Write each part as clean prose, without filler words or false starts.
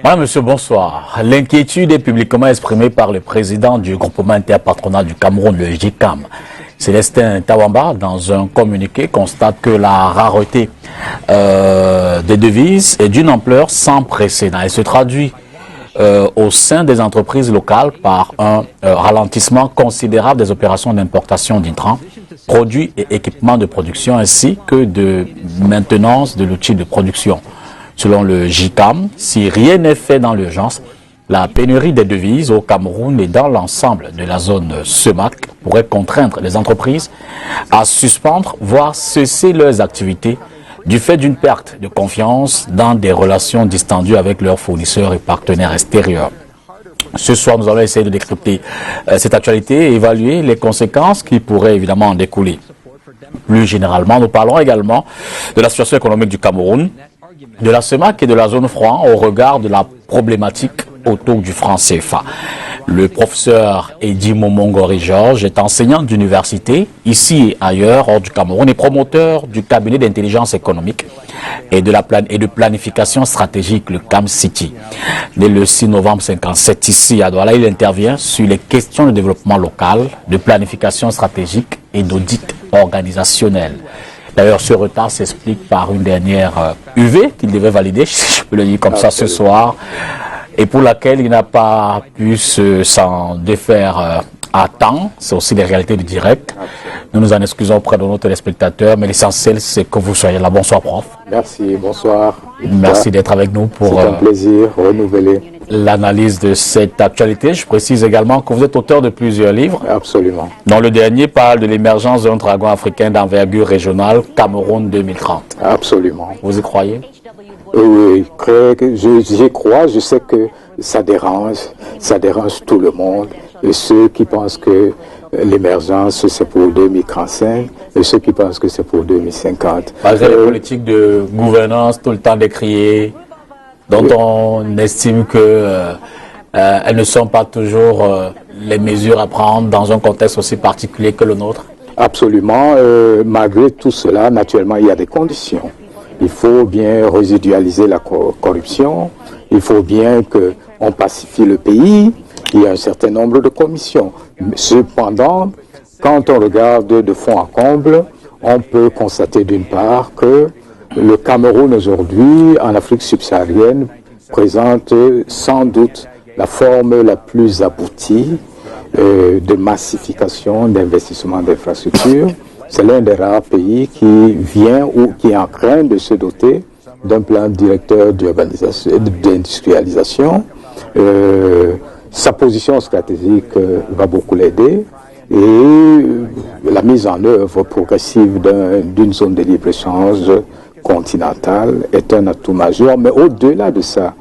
Madame, monsieur, bonsoir. L'inquiétude est publiquement exprimée par le président du groupement interpatronal du Cameroun, le GICAM, Célestin Tawamba, dans un communiqué, constate que la rareté des devises est d'une ampleur sans précédent. Elle se traduit au sein des entreprises locales par un ralentissement considérable des opérations d'importation d'intrants, produits et équipements de production, ainsi que de maintenance de l'outil de production. Selon le GICAM, si rien n'est fait dans l'urgence, la pénurie des devises au Cameroun et dans l'ensemble de la zone CEMAC pourrait contraindre les entreprises à suspendre, voire cesser leurs activités du fait d'une perte de confiance dans des relations distendues avec leurs fournisseurs et partenaires extérieurs. Ce soir, nous allons essayer de décrypter cette actualité et évaluer les conséquences qui pourraient évidemment en découler. Plus généralement, nous parlons également de la situation économique du Cameroun, de la CEMAC et de la zone franc au regard de la problématique autour du franc CFA. Le professeur Eddy Momongori-Georges est enseignant d'université, ici et ailleurs, hors du Cameroun, et promoteur du cabinet d'intelligence économique et de planification stratégique, le CAM-City. Dès le 6 novembre 1957, ici à Douala, il intervient sur les questions de développement local, de planification stratégique et d'audit organisationnel. D'ailleurs, ce retard s'explique par une dernière UV qu'il devait valider, si je peux le dire comme ça ce soir, et pour laquelle il n'a pas pu s'en défaire à temps. C'est aussi les réalités du direct. Nous nous en excusons auprès de nos téléspectateurs, mais l'essentiel, c'est que vous soyez là. Bonsoir, prof. Merci, bonsoir. Merci d'être avec nous pour un plaisir renouvelé. L'analyse de cette actualité. Je précise également que vous êtes auteur de plusieurs livres. Absolument. Dont le dernier parle de l'émergence d'un dragon africain d'envergure régionale, Cameroun 2030. Absolument. Vous y croyez? Oui, j'y crois. Je sais que ça dérange tout le monde. Et ceux qui pensent que l'émergence c'est pour 2035 et ceux qui pensent que c'est pour 2050. Malgré les politiques de gouvernance tout le temps décriées, dont on estime que elles ne sont pas toujours les mesures à prendre dans un contexte aussi particulier que le nôtre. Absolument. Malgré tout cela, naturellement, il y a des conditions. Il faut bien résidualiser la corruption. Il faut bien qu'on pacifie le pays. Il y a un certain nombre de commissions. Cependant, quand on regarde de fond en comble, on peut constater d'une part que le Cameroun aujourd'hui, en Afrique subsaharienne, présente sans doute la forme la plus aboutie de massification d'investissement d'infrastructures. C'est l'un des rares pays qui vient ou qui est en train de se doter d'un plan directeur d'industrialisation. Sa position stratégique va beaucoup l'aider et la mise en œuvre progressive d'une zone de libre-échange continentale est un atout majeur. Mais au-delà de ça,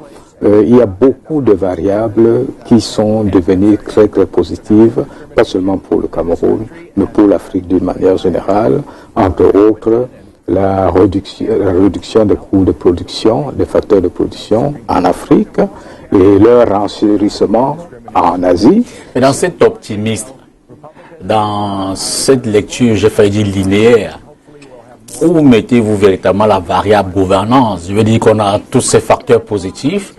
il y a beaucoup de variables qui sont devenues très très positives, pas seulement pour le Cameroun, mais pour l'Afrique d'une manière générale, entre autres la réduction des coûts de production, des facteurs de production en Afrique et leur renchérissement en Asie. Mais dans cet optimisme, dans cette lecture, j'ai failli dire linéaire, où mettez-vous véritablement la variable gouvernance? Je veux dire qu'on a tous ces facteurs positifs,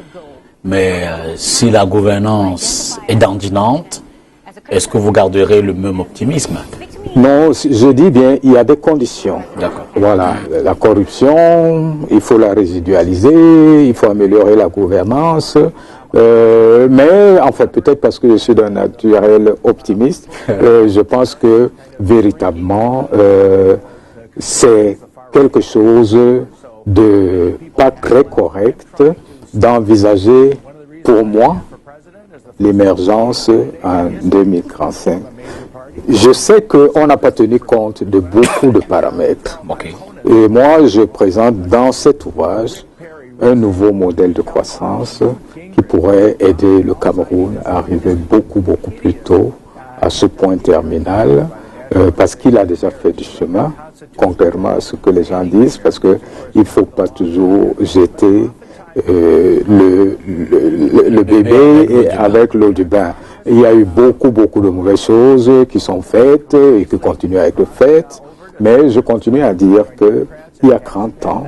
mais si la gouvernance est dandinante, est-ce que vous garderez le même optimisme? Non, je dis bien, il y a des conditions. D'accord. Voilà, la corruption, il faut la résidualiser, il faut améliorer la gouvernance. Mais en fait, peut-être parce que je suis d'un naturel optimiste, je pense que véritablement, c'est quelque chose de pas très correct d'envisager, pour moi, l'émergence en 2035. Je sais qu'on n'a pas tenu compte de beaucoup de paramètres. Okay. Et moi, je présente dans cet ouvrage un nouveau modèle de croissance qui pourrait aider le Cameroun à arriver beaucoup plus tôt à ce point terminal, parce qu'il a déjà fait du chemin, contrairement à ce que les gens disent, parce qu'il ne faut pas toujours jeter le bébé avec l'eau du bain. Il y a eu beaucoup de mauvaises choses qui sont faites et qui continuent à être faites, mais je continue à dire que il y a 30 ans,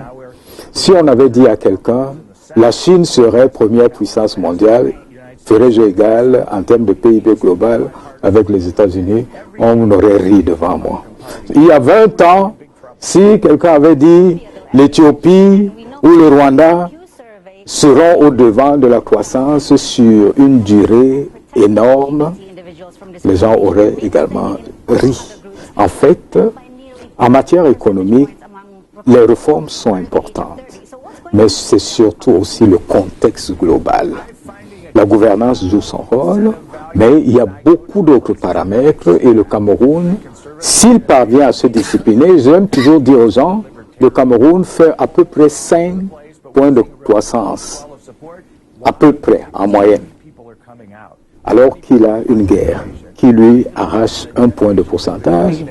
si on avait dit à quelqu'un la Chine serait première puissance mondiale, ferait jeu égal en termes de PIB global avec les États-Unis, on aurait ri devant moi. Il y a 20 ans, si quelqu'un avait dit l'Éthiopie ou le Rwanda seront au devant de la croissance sur une durée énorme, les gens auraient également ri. En fait, en matière économique, les réformes sont importantes, mais c'est surtout aussi le contexte global. La gouvernance joue son rôle, mais il y a beaucoup d'autres paramètres et le Cameroun, s'il parvient à se discipliner, j'aime toujours dire aux gens, le Cameroun fait à peu près 5 points de croissance, à peu près en moyenne, alors qu'il a une guerre qui lui arrache 1 point de pourcentage,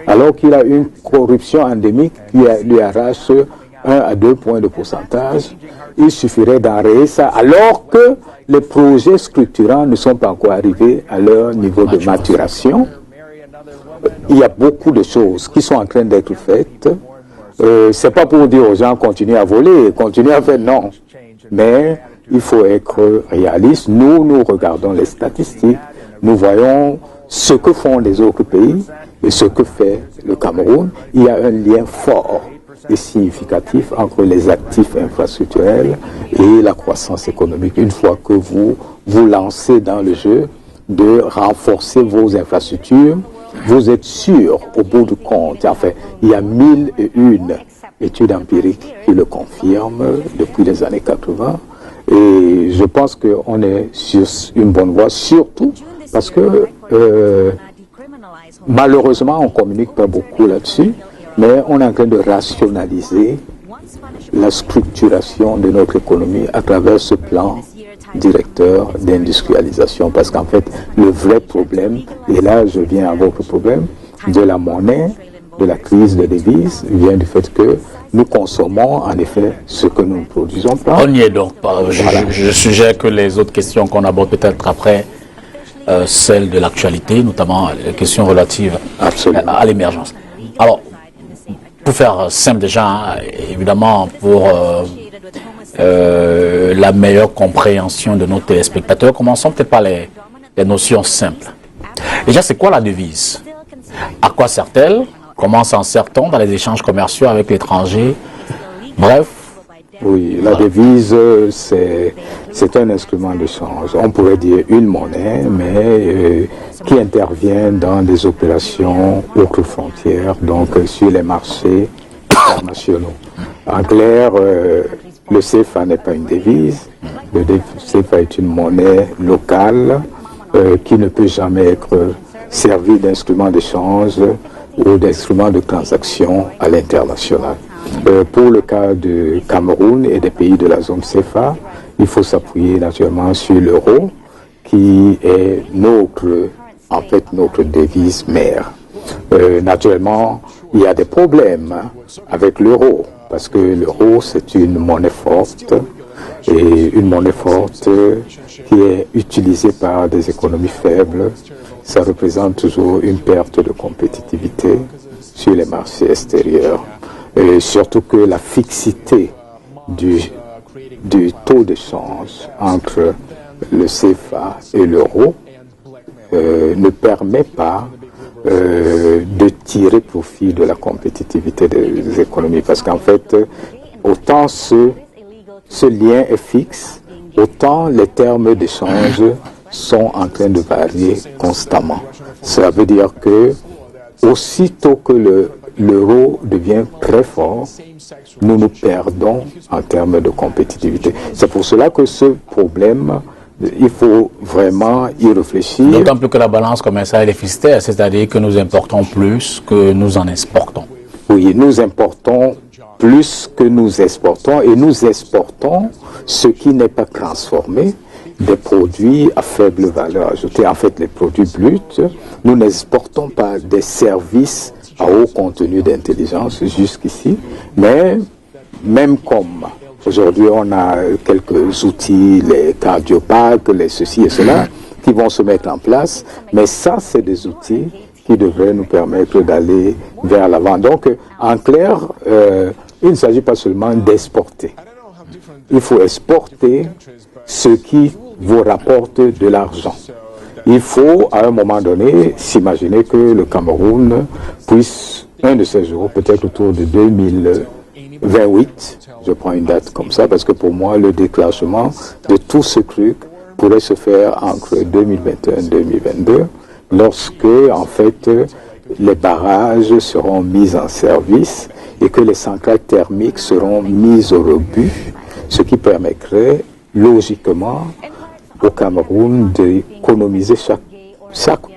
alors qu'il a une corruption endémique qui lui arrache 1 à 2 points de pourcentage. Il suffirait d'enrayer ça, alors que les projets structurants ne sont pas encore arrivés à leur niveau de maturation. Il y a beaucoup de choses qui sont en train d'être faites. C'est pas pour dire aux gens continuez à voler, continuez à faire, non. Mais il faut être réaliste. Nous regardons les statistiques, nous voyons ce que font les autres pays et ce que fait le Cameroun. Il y a un lien fort et significatif entre les actifs infrastructurels et la croissance économique. Une fois que vous vous lancez dans le jeu de renforcer vos infrastructures, vous êtes sûr, au bout du compte, enfin, il y a 1001 études empiriques qui le confirment depuis les années 80. Et je pense qu'on est sur une bonne voie, surtout parce que malheureusement, on ne communique pas beaucoup là-dessus, mais on est en train de rationaliser la structuration de notre économie à travers ce plan directeur d'industrialisation. Parce qu'en fait, le vrai problème, et là je viens à votre problème, de la monnaie, de la crise de devises, vient du fait que nous consommons en effet ce que nous ne produisons pas. On y est donc. Je suggère que les autres questions qu'on aborde peut-être après, celles de l'actualité, notamment les questions relatives à l'émergence. Alors, pour faire simple déjà, hein, évidemment, pour la meilleure compréhension de nos téléspectateurs, commençons peut-être par les notions simples. Déjà, c'est quoi la devise? À quoi sert-elle? Comment s'en sert-on dans les échanges commerciaux avec l'étranger? Bref. Oui, la devise, c'est un instrument de change. On pourrait dire une monnaie, mais qui intervient dans des opérations outre frontières, donc sur les marchés internationaux. En clair, le CFA n'est pas une devise. Le CFA est une monnaie locale qui ne peut jamais être servie d'instrument de change ou d'instruments de transaction à l'international. Pour le cas du Cameroun et des pays de la zone CFA, il faut s'appuyer naturellement sur l'euro, qui est notre devise mère. Naturellement, il y a des problèmes avec l'euro, parce que l'euro, c'est une monnaie forte, et une monnaie forte qui est utilisée par des économies faibles. Ça représente toujours une perte de compétitivité sur les marchés extérieurs. Et surtout que la fixité du taux de change entre le CFA et l'euro ne permet pas de tirer profit de la compétitivité des économies. Parce qu'en fait, autant ce lien est fixe, autant les termes d'échange sont en train de varier constamment. Cela veut dire que aussitôt que l'euro devient très fort, nous nous perdons en termes de compétitivité. C'est pour cela que ce problème, il faut vraiment y réfléchir. D'autant plus que la balance commerciale est déficitaire, c'est-à-dire que nous importons plus que nous en exportons. Oui, nous importons plus que nous exportons et nous exportons ce qui n'est pas transformé, des produits à faible valeur ajoutée, en fait les produits bruts. Nous n'exportons pas des services à haut contenu d'intelligence jusqu'ici, mais même comme aujourd'hui on a quelques outils, les cardiopaques, les ceci et cela, qui vont se mettre en place, mais ça c'est des outils qui devraient nous permettre d'aller vers l'avant. Donc en clair, il ne s'agit pas seulement d'exporter. il faut exporter ce qui vous rapporte de l'argent. Il faut, à un moment donné, s'imaginer que le Cameroun puisse, un de ces jours, peut-être autour de 2028, je prends une date comme ça, parce que pour moi, le déclenchement de tout ce truc pourrait se faire entre 2021 et 2022, lorsque, en fait, les barrages seront mis en service et que les centrales thermiques seront mises au rebut, ce qui permettrait, logiquement, au Cameroun d'économiser chaque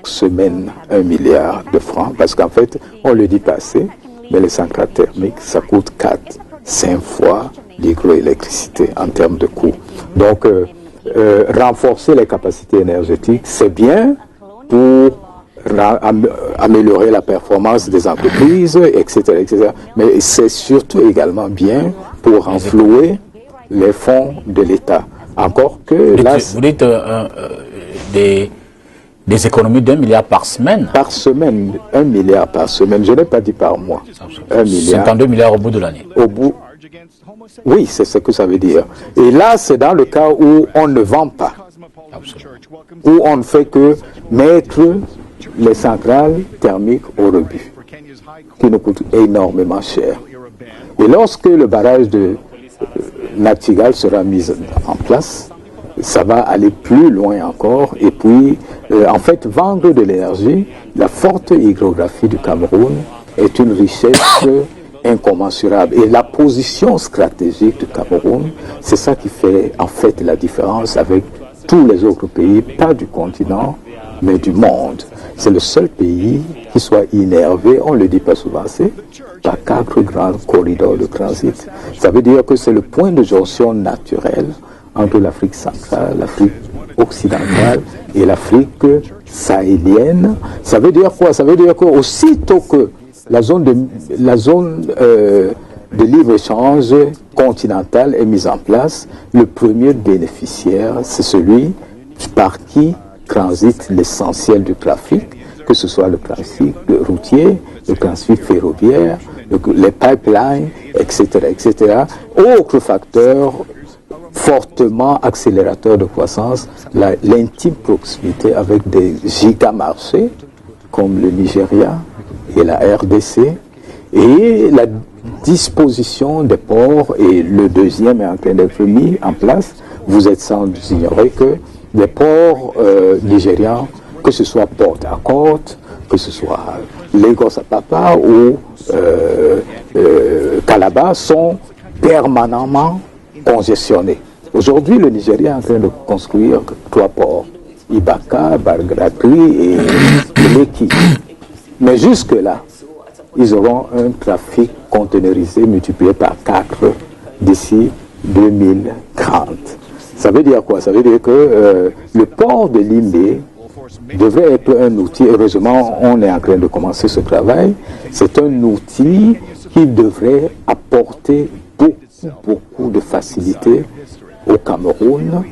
semaine 1 milliard de francs, parce qu'en fait, on le dit pas assez, mais les centrales thermiques, ça coûte 4-5 fois l'hydroélectricité en termes de coût. Donc, renforcer les capacités énergétiques, c'est bien pour améliorer la performance des entreprises, etc., etc. Mais c'est surtout également bien pour renflouer les fonds de l'État. Encore que là... Vous dites des économies d'1 milliard par semaine? Par semaine, 1 milliard par semaine. Je n'ai pas dit par mois. 1 milliard. 52 milliards au bout de l'année. Au bout... Oui, c'est ce que ça veut dire. Et là, c'est dans le cas où on ne vend pas. Absolument. Où on ne fait que mettre les centrales thermiques au rebut, qui nous coûtent énormément cher. Et lorsque le barrage de Nachtigal sera mis en place, ça va aller plus loin encore. Et puis, en fait, vendre de l'énergie, la forte hydrographie du Cameroun est une richesse incommensurable. Et la position stratégique du Cameroun, c'est ça qui fait en fait la différence avec tous les autres pays, pas du continent, mais du monde. C'est le seul pays qui soit innervé, on ne le dit pas souvent assez, par 4 grands corridors de transit. Ça veut dire que c'est le point de jonction naturel entre l'Afrique centrale, l'Afrique occidentale et l'Afrique sahélienne. Ça veut dire quoi? Ça veut dire qu'aussitôt que la zone de libre-échange continentale est mise en place, le premier bénéficiaire, c'est celui par qui transite l'essentiel du trafic, que ce soit le trafic routier, le trafic ferroviaire, les pipelines, etc., etc. Autre facteur fortement accélérateur de croissance, l'intime proximité avec des gigamarchés comme le Nigeria et la RDC, et la disposition des ports, et le deuxième est en train d'être mis en place. Vous êtes sans ignorer que les ports nigérians, que ce soit Port Harcourt, que ce soit Lagos Apapa ou Calabar, sont permanemment congestionnés. Aujourd'hui, le Nigeria est en train de construire 3 ports, Ibaka, Badagry et Lekki. Mais jusque-là, ils auront un trafic conteneurisé multiplié par 4 d'ici 2030. Ça veut dire quoi? Ça veut dire que le port de Limbe devrait être un outil, heureusement on est en train de commencer ce travail, c'est un outil qui devrait apporter beaucoup de facilité au Cameroun.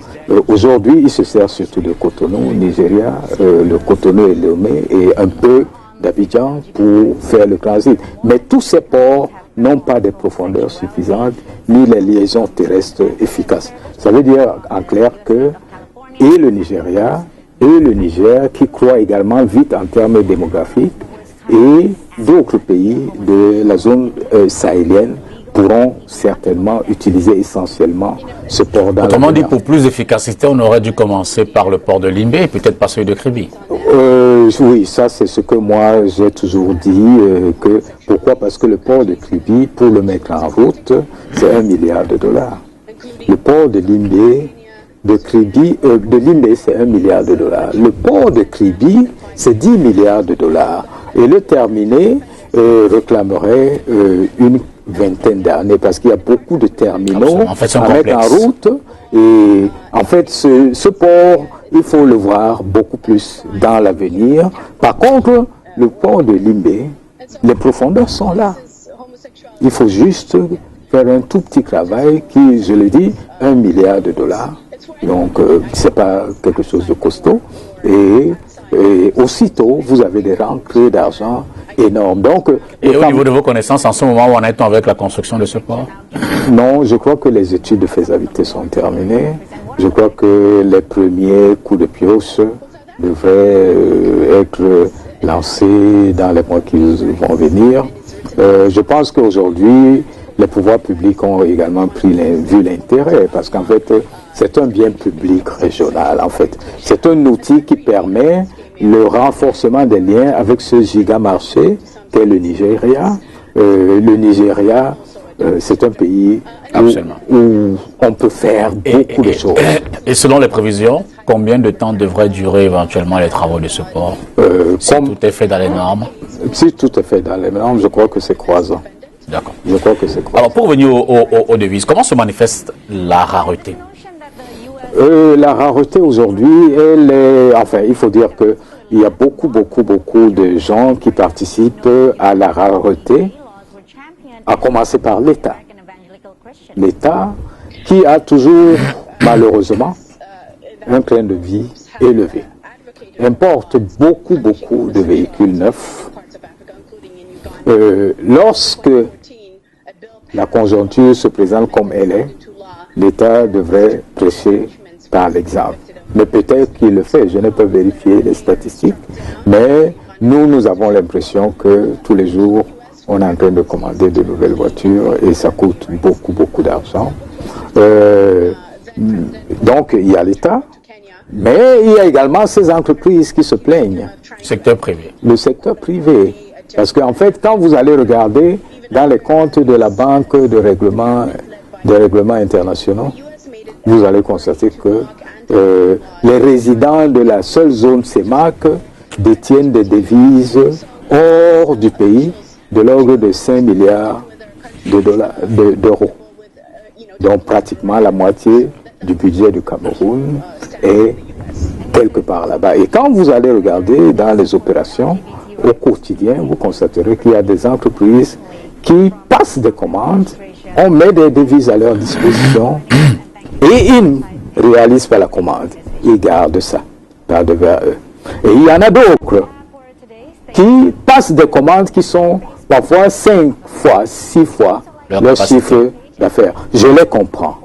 Aujourd'hui, il se sert surtout de Cotonou, Nigeria, le Cotonou et Lomé et un peu d'Abidjan pour faire le transit. Mais tous ces ports n'ont pas des profondeurs suffisantes ni les liaisons terrestres efficaces. Ça veut dire en clair que et le Nigeria et le Niger, qui croient également vite en termes démographiques, et d'autres pays de la zone sahélienne pourront certainement utiliser essentiellement ce port dans Autrement dit, pour plus d'efficacité, on aurait dû commencer par le port de Limbe et peut-être pas celui de Kribi. Oui, ça c'est ce que moi j'ai toujours dit. Pourquoi? Parce que le port de Kribi, pour le mettre en route, c'est $1 milliard. Le port de Limbe, de Limbe, c'est $1 milliard. Le port de Kribi, c'est $10 milliards. Et le terminé réclamerait une vingtaine d'années parce qu'il y a beaucoup de terminaux en fait, à mettre en route. Et en fait, ce port, il faut le voir beaucoup plus dans l'avenir. Par contre, le port de Limbe, les profondeurs sont là. Il faut juste faire un tout petit travail qui, je le dis, $1 milliard. Donc, c'est pas quelque chose de costaud. Et aussitôt, vous avez des rentrées d'argent énorme. Donc, et au niveau de vos connaissances, en ce moment, où en est-on avec la construction de ce port? Non, je crois que les études de faisabilité sont terminées. Je crois que les premiers coups de pioche devraient être lancés dans les mois qui vont venir. Je pense qu'aujourd'hui, les pouvoirs publics ont également vu l'intérêt, parce qu'en fait, c'est un bien public régional, en fait. C'est un outil qui permet le renforcement des liens avec ce gigamarché qu'est le Nigeria. Le Nigeria, c'est un pays où on peut faire beaucoup de choses. Et selon les prévisions, combien de temps devraient durer éventuellement les travaux de ce port? Si tout est fait dans les normes? Si tout est fait dans les normes, je crois que c'est 3 ans. D'accord. Je crois que c'est 3 ans. Alors, pour revenir aux devises, comment se manifeste la rareté? La rareté aujourd'hui, elle est... Enfin, il faut dire qu'il y a beaucoup de gens qui participent à la rareté, à commencer par l'État. L'État qui a toujours, malheureusement, un train de vie élevé, importe beaucoup de véhicules neufs. Lorsque la conjoncture se présente comme elle est, l'État devrait prêcher par l'exemple. Mais peut-être qu'il le fait, je n'ai pas vérifié les statistiques, mais nous avons l'impression que tous les jours, on est en train de commander de nouvelles voitures et ça coûte beaucoup d'argent. Donc, il y a l'État, mais il y a également ces entreprises qui se plaignent. Secteur privé. Le secteur privé. Parce qu'en fait, quand vous allez regarder dans les comptes de la Banque de règlement, des règlements internationaux, vous allez constater que les résidents de la seule zone CEMAC détiennent des devises hors du pays de l'ordre de 5 milliards d'euros. Donc pratiquement la moitié du budget du Cameroun est quelque part là-bas. Et quand vous allez regarder dans les opérations au quotidien, vous constaterez qu'il y a des entreprises qui passent des commandes, on met des devises à leur disposition et ils ne réalisent pas la commande. Ils gardent ça par devers eux. Et il y en a d'autres qui passent des commandes qui sont parfois 5 fois, 6 fois leur chiffre d'affaires. Je les comprends.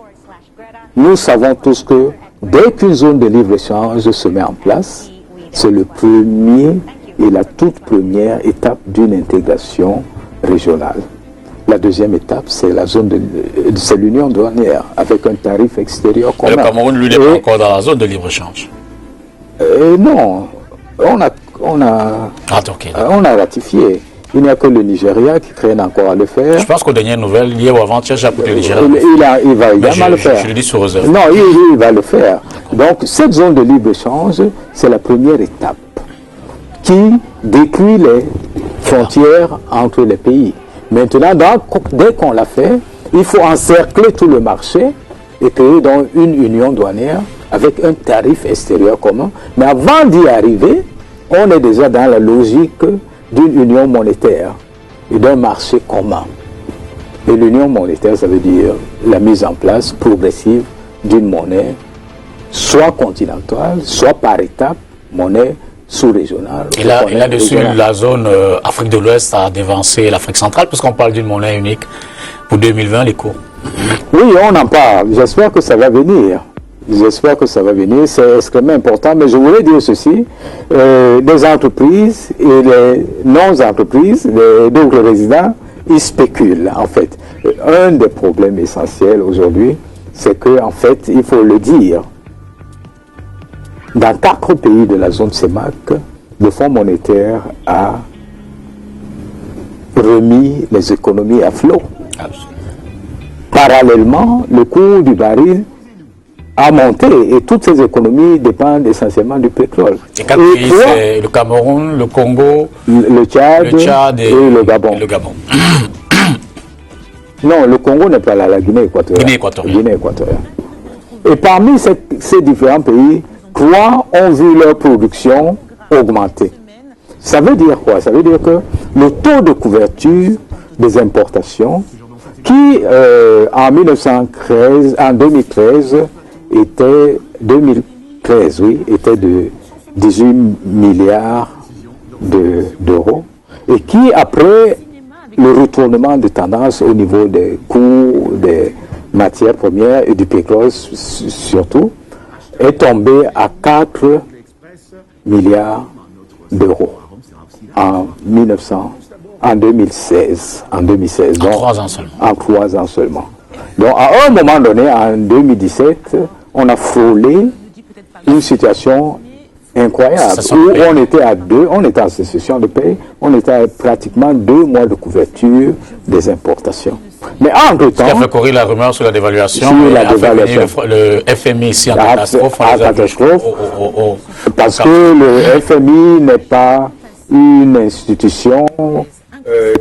Nous savons tous que dès qu'une zone de libre-échange se met en place, c'est le premier et la toute première étape d'une intégration régionale. La deuxième étape, c'est la zone c'est l'union douanière avec un tarif extérieur commun. Le Cameroun, lui, n'est pas encore dans la zone de libre-échange. Non, on a ratifié. Il n'y a que le Nigeria qui traîne encore à le faire. Je pense qu'aux dernières nouvelles, hier ou avant-hier, j'ai appris le Nigeria. Il va également le faire. Je le dis sous réserve. Non, il va le faire. Donc, cette zone de libre-échange, c'est la première étape qui décrit les frontières entre les pays. Maintenant, dès qu'on l'a fait, il faut encercler tout le marché et créer donc une union douanière avec un tarif extérieur commun. Mais avant d'y arriver, on est déjà dans la logique d'une union monétaire et d'un marché commun. Et l'union monétaire, ça veut dire la mise en place progressive d'une monnaie, soit continentale, soit par étape, monnaie sous-régionale. Et là-dessus, la zone Afrique de l'Ouest a dévancé l'Afrique centrale, puisqu'on parle d'une monnaie unique pour 2020, les cours. Oui, on en parle. J'espère que ça va venir. J'espère que ça va venir, c'est extrêmement important. Mais je voulais dire ceci, des entreprises et les non-entreprises, d'autres résidents, ils spéculent en fait. Un des problèmes essentiels aujourd'hui, c'est qu'en fait, il faut le dire, dans 4 pays de la zone CEMAC, le Fonds monétaire a remis les économies à flot. Parallèlement, le cours du baril a monté et toutes ces économies dépendent essentiellement du pétrole. Et 4 pays, c'est le Cameroun, le Congo, le Tchad et le Gabon. Non, le Congo n'est pas là, la Guinée équatoriale. Guinée équatoriale. Et parmi ces différents pays, 3 ont vu leur production augmenter. Ça veut dire quoi? Ça veut dire que le taux de couverture des importations, qui en 2013 était de 18 milliards d'euros, et qui, après le retournement de tendance au niveau des coûts des matières premières et du pétrole surtout, est tombé à 4 milliards d'euros en 2016. En 2016. En 3 ans seulement. En 3 ans seulement. Donc, à un moment donné, en 2017, on a frôlé une situation incroyable où on était à 2, on était en situation de paix, on était à pratiquement 2 mois de couverture des importations. Mais entre-temps... Ce qui a fait courir la rumeur sur la dévaluation, le FMI ici en catastrophe. Parce que le FMI n'est pas une institution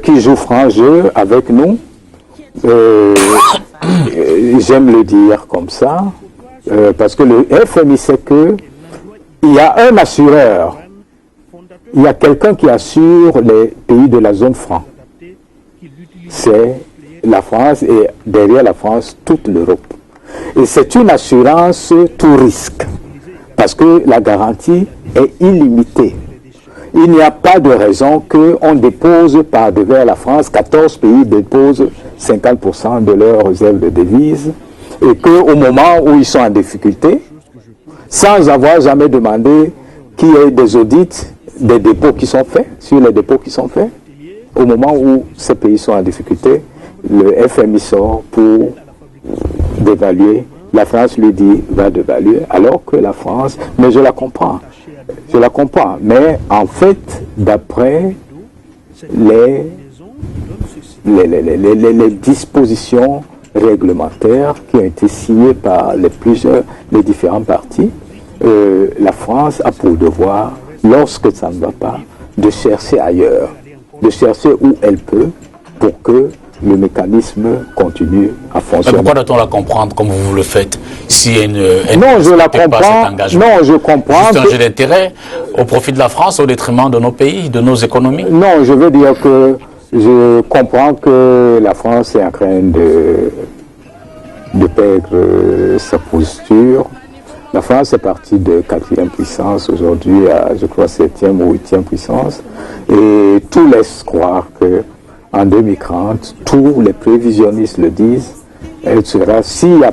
qui joue franc jeu avec nous. J'aime le dire comme ça, parce que le FMI sait que il y a un assureur, il y a quelqu'un qui assure les pays de la zone franc. C'est la France et derrière la France, toute l'Europe. Et c'est une assurance tout risque, parce que la garantie est illimitée. Il n'y a pas de raison qu'on dépose par devers la France, 14 pays déposent 50% de leurs réserves de devises, et qu'au moment où ils sont en difficulté, sans avoir jamais demandé qu'il y ait des audits des dépôts qui sont faits, sur les dépôts qui sont faits, au moment où ces pays sont en difficulté, le FMI sort pour dévaluer. La France lui dit va dévaluer, alors que la France, mais je la comprends, mais en fait, d'après les dispositions réglementaires qui ont été signées par les différents partis, la France a pour devoir, lorsque ça ne va pas, de chercher ailleurs, de chercher où elle peut pour que le mécanisme continue à fonctionner. Mais pourquoi doit-on la comprendre comme vous le faites si elle non, je la comprends. Non, je comprends. Juste un jeu d'intérêt au profit de la France au détriment de nos pays, de nos économies. Non, je veux dire que je comprends que la France est en train de perdre sa posture. La France est partie de 4e puissance aujourd'hui à, je crois, 7e ou 8e puissance. Et tout laisse croire que en 2030, tous les prévisionnistes le disent, elle sera, s'il y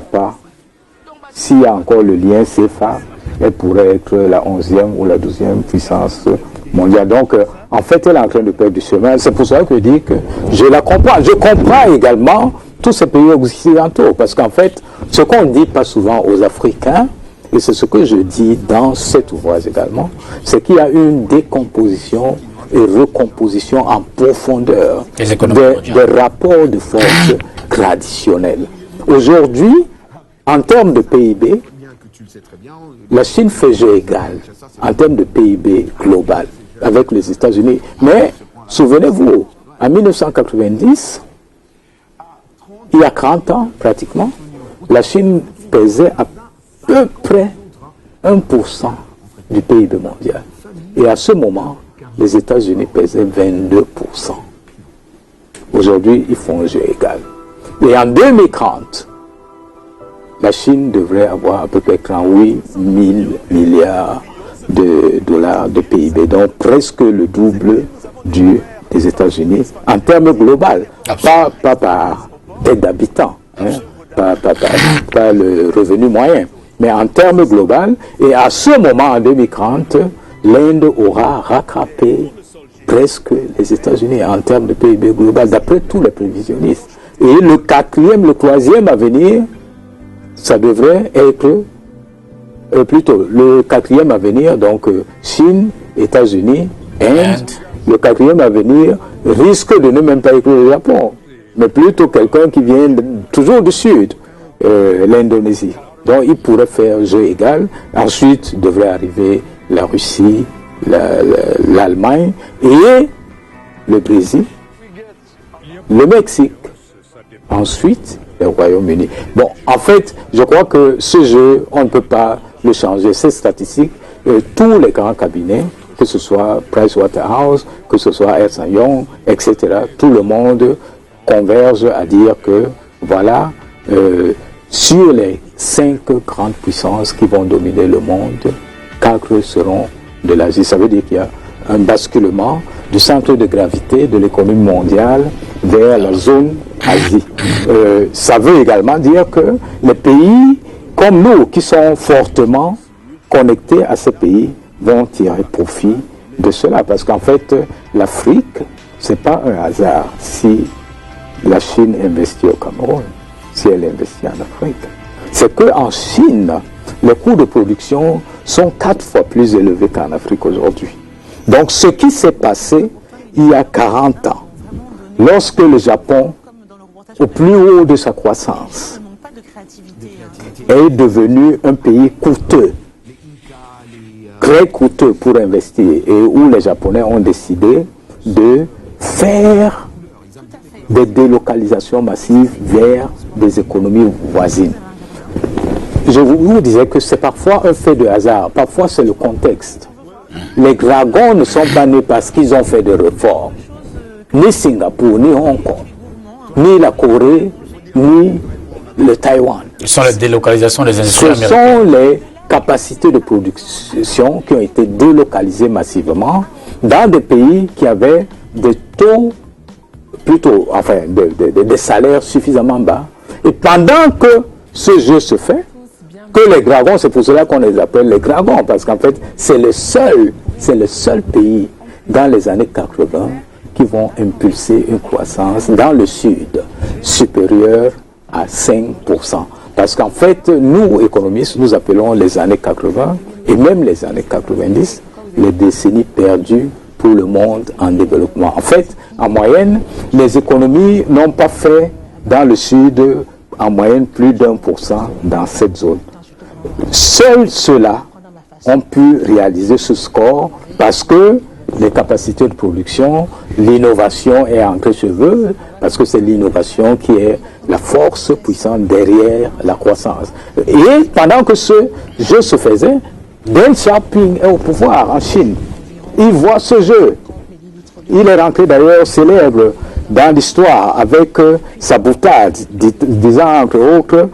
a encore le lien CFA, elle pourrait être la 11e ou la 12e puissance mondiale. Donc, en fait, elle est en train de perdre du chemin. C'est pour ça que je dis que je la comprends. Je comprends également tous ces pays occidentaux, parce qu'en fait, ce qu'on ne dit pas souvent aux Africains, et c'est ce que je dis dans cet ouvrage également, c'est qu'il y a une décomposition et recomposition en profondeur des rapports de force traditionnels. Aujourd'hui, en termes de PIB, la Chine fait jeu égal en termes de PIB global avec les États-Unis. Mais souvenez-vous, en 1990, il y a 30 ans pratiquement, la Chine pesait à peu près 1% du PIB mondial. Et à ce moment, les États-Unis pesaient 22%. Aujourd'hui, ils font un jeu égal. Et en 2030, la Chine devrait avoir à peu près 38 000 milliards de dollars de PIB, donc presque le double des États-Unis en termes globaux, pas par tête d'habitant, hein, pas le revenu moyen, mais en termes globaux. Et à ce moment, en 2030, l'Inde aura rattrapé presque les États-Unis en termes de PIB global, d'après tous les prévisionnistes. Et le 4e, le 3e à venir, ça devrait être, plutôt, le 4e à venir, donc Chine, États-Unis, Inde. Le 4e à venir risque de ne même pas être le Japon, mais plutôt quelqu'un qui vient toujours du Sud, l'Indonésie. Donc il pourrait faire jeu égal. Ensuite devrait arriver la Russie, l'Allemagne et le Brésil, le Mexique. Ensuite, le Royaume-Uni. Bon, en fait, je crois que ce jeu, on ne peut pas le changer. Ces statistiques, tous les grands cabinets, que ce soit Pricewaterhouse, que ce soit Ernst & Young, etc., tout le monde converge à dire que, voilà, sur les 5 grandes puissances qui vont dominer le monde, 4 seront de l'Asie. Ça veut dire qu'il y a un basculement du centre de gravité de l'économie mondiale vers la zone Asie. Ça veut également dire que les pays comme nous, qui sont fortement connectés à ces pays, vont tirer profit de cela. Parce qu'en fait, l'Afrique, ce n'est pas un hasard si la Chine investit au Cameroun, si elle investit en Afrique. C'est qu'en Chine, les coûts de production sont 4 fois plus élevés qu'en Afrique aujourd'hui. Donc ce qui s'est passé il y a 40 ans, lorsque le Japon, au plus haut de sa croissance, est devenu un pays coûteux, très coûteux pour investir, et où les Japonais ont décidé de faire des délocalisations massives vers des économies voisines. Je vous disais que c'est parfois un fait de hasard, parfois c'est le contexte. Les dragons ne sont pas nés parce qu'ils ont fait des réformes. Ni Singapour, ni Hong Kong, ni la Corée, ni le Taïwan. Ce sont les délocalisations des industries américaines. Ce sont les capacités de production qui ont été délocalisées massivement dans des pays qui avaient des taux plutôt, enfin, des salaires suffisamment bas. Et pendant que ce jeu se fait, que les dragons, c'est pour cela qu'on les appelle les dragons, parce qu'en fait, c'est le seul pays dans les années 80 qui vont impulser une croissance dans le sud supérieure à 5%. Parce qu'en fait, nous, économistes, nous appelons les années 80 et même les années 90 les décennies perdues pour le monde en développement. En fait, en moyenne, les économies n'ont pas fait dans le sud en moyenne plus d'1% dans cette zone. Seuls ceux-là ont pu réaliser ce score parce que les capacités de production, l'innovation est entrée chez eux, parce que c'est l'innovation qui est la force puissante derrière la croissance. Et pendant que ce jeu se faisait, Deng Xiaoping est au pouvoir en Chine. Il voit ce jeu. Il est rentré d'ailleurs célèbre dans l'histoire avec sa boutade, disant entre autres,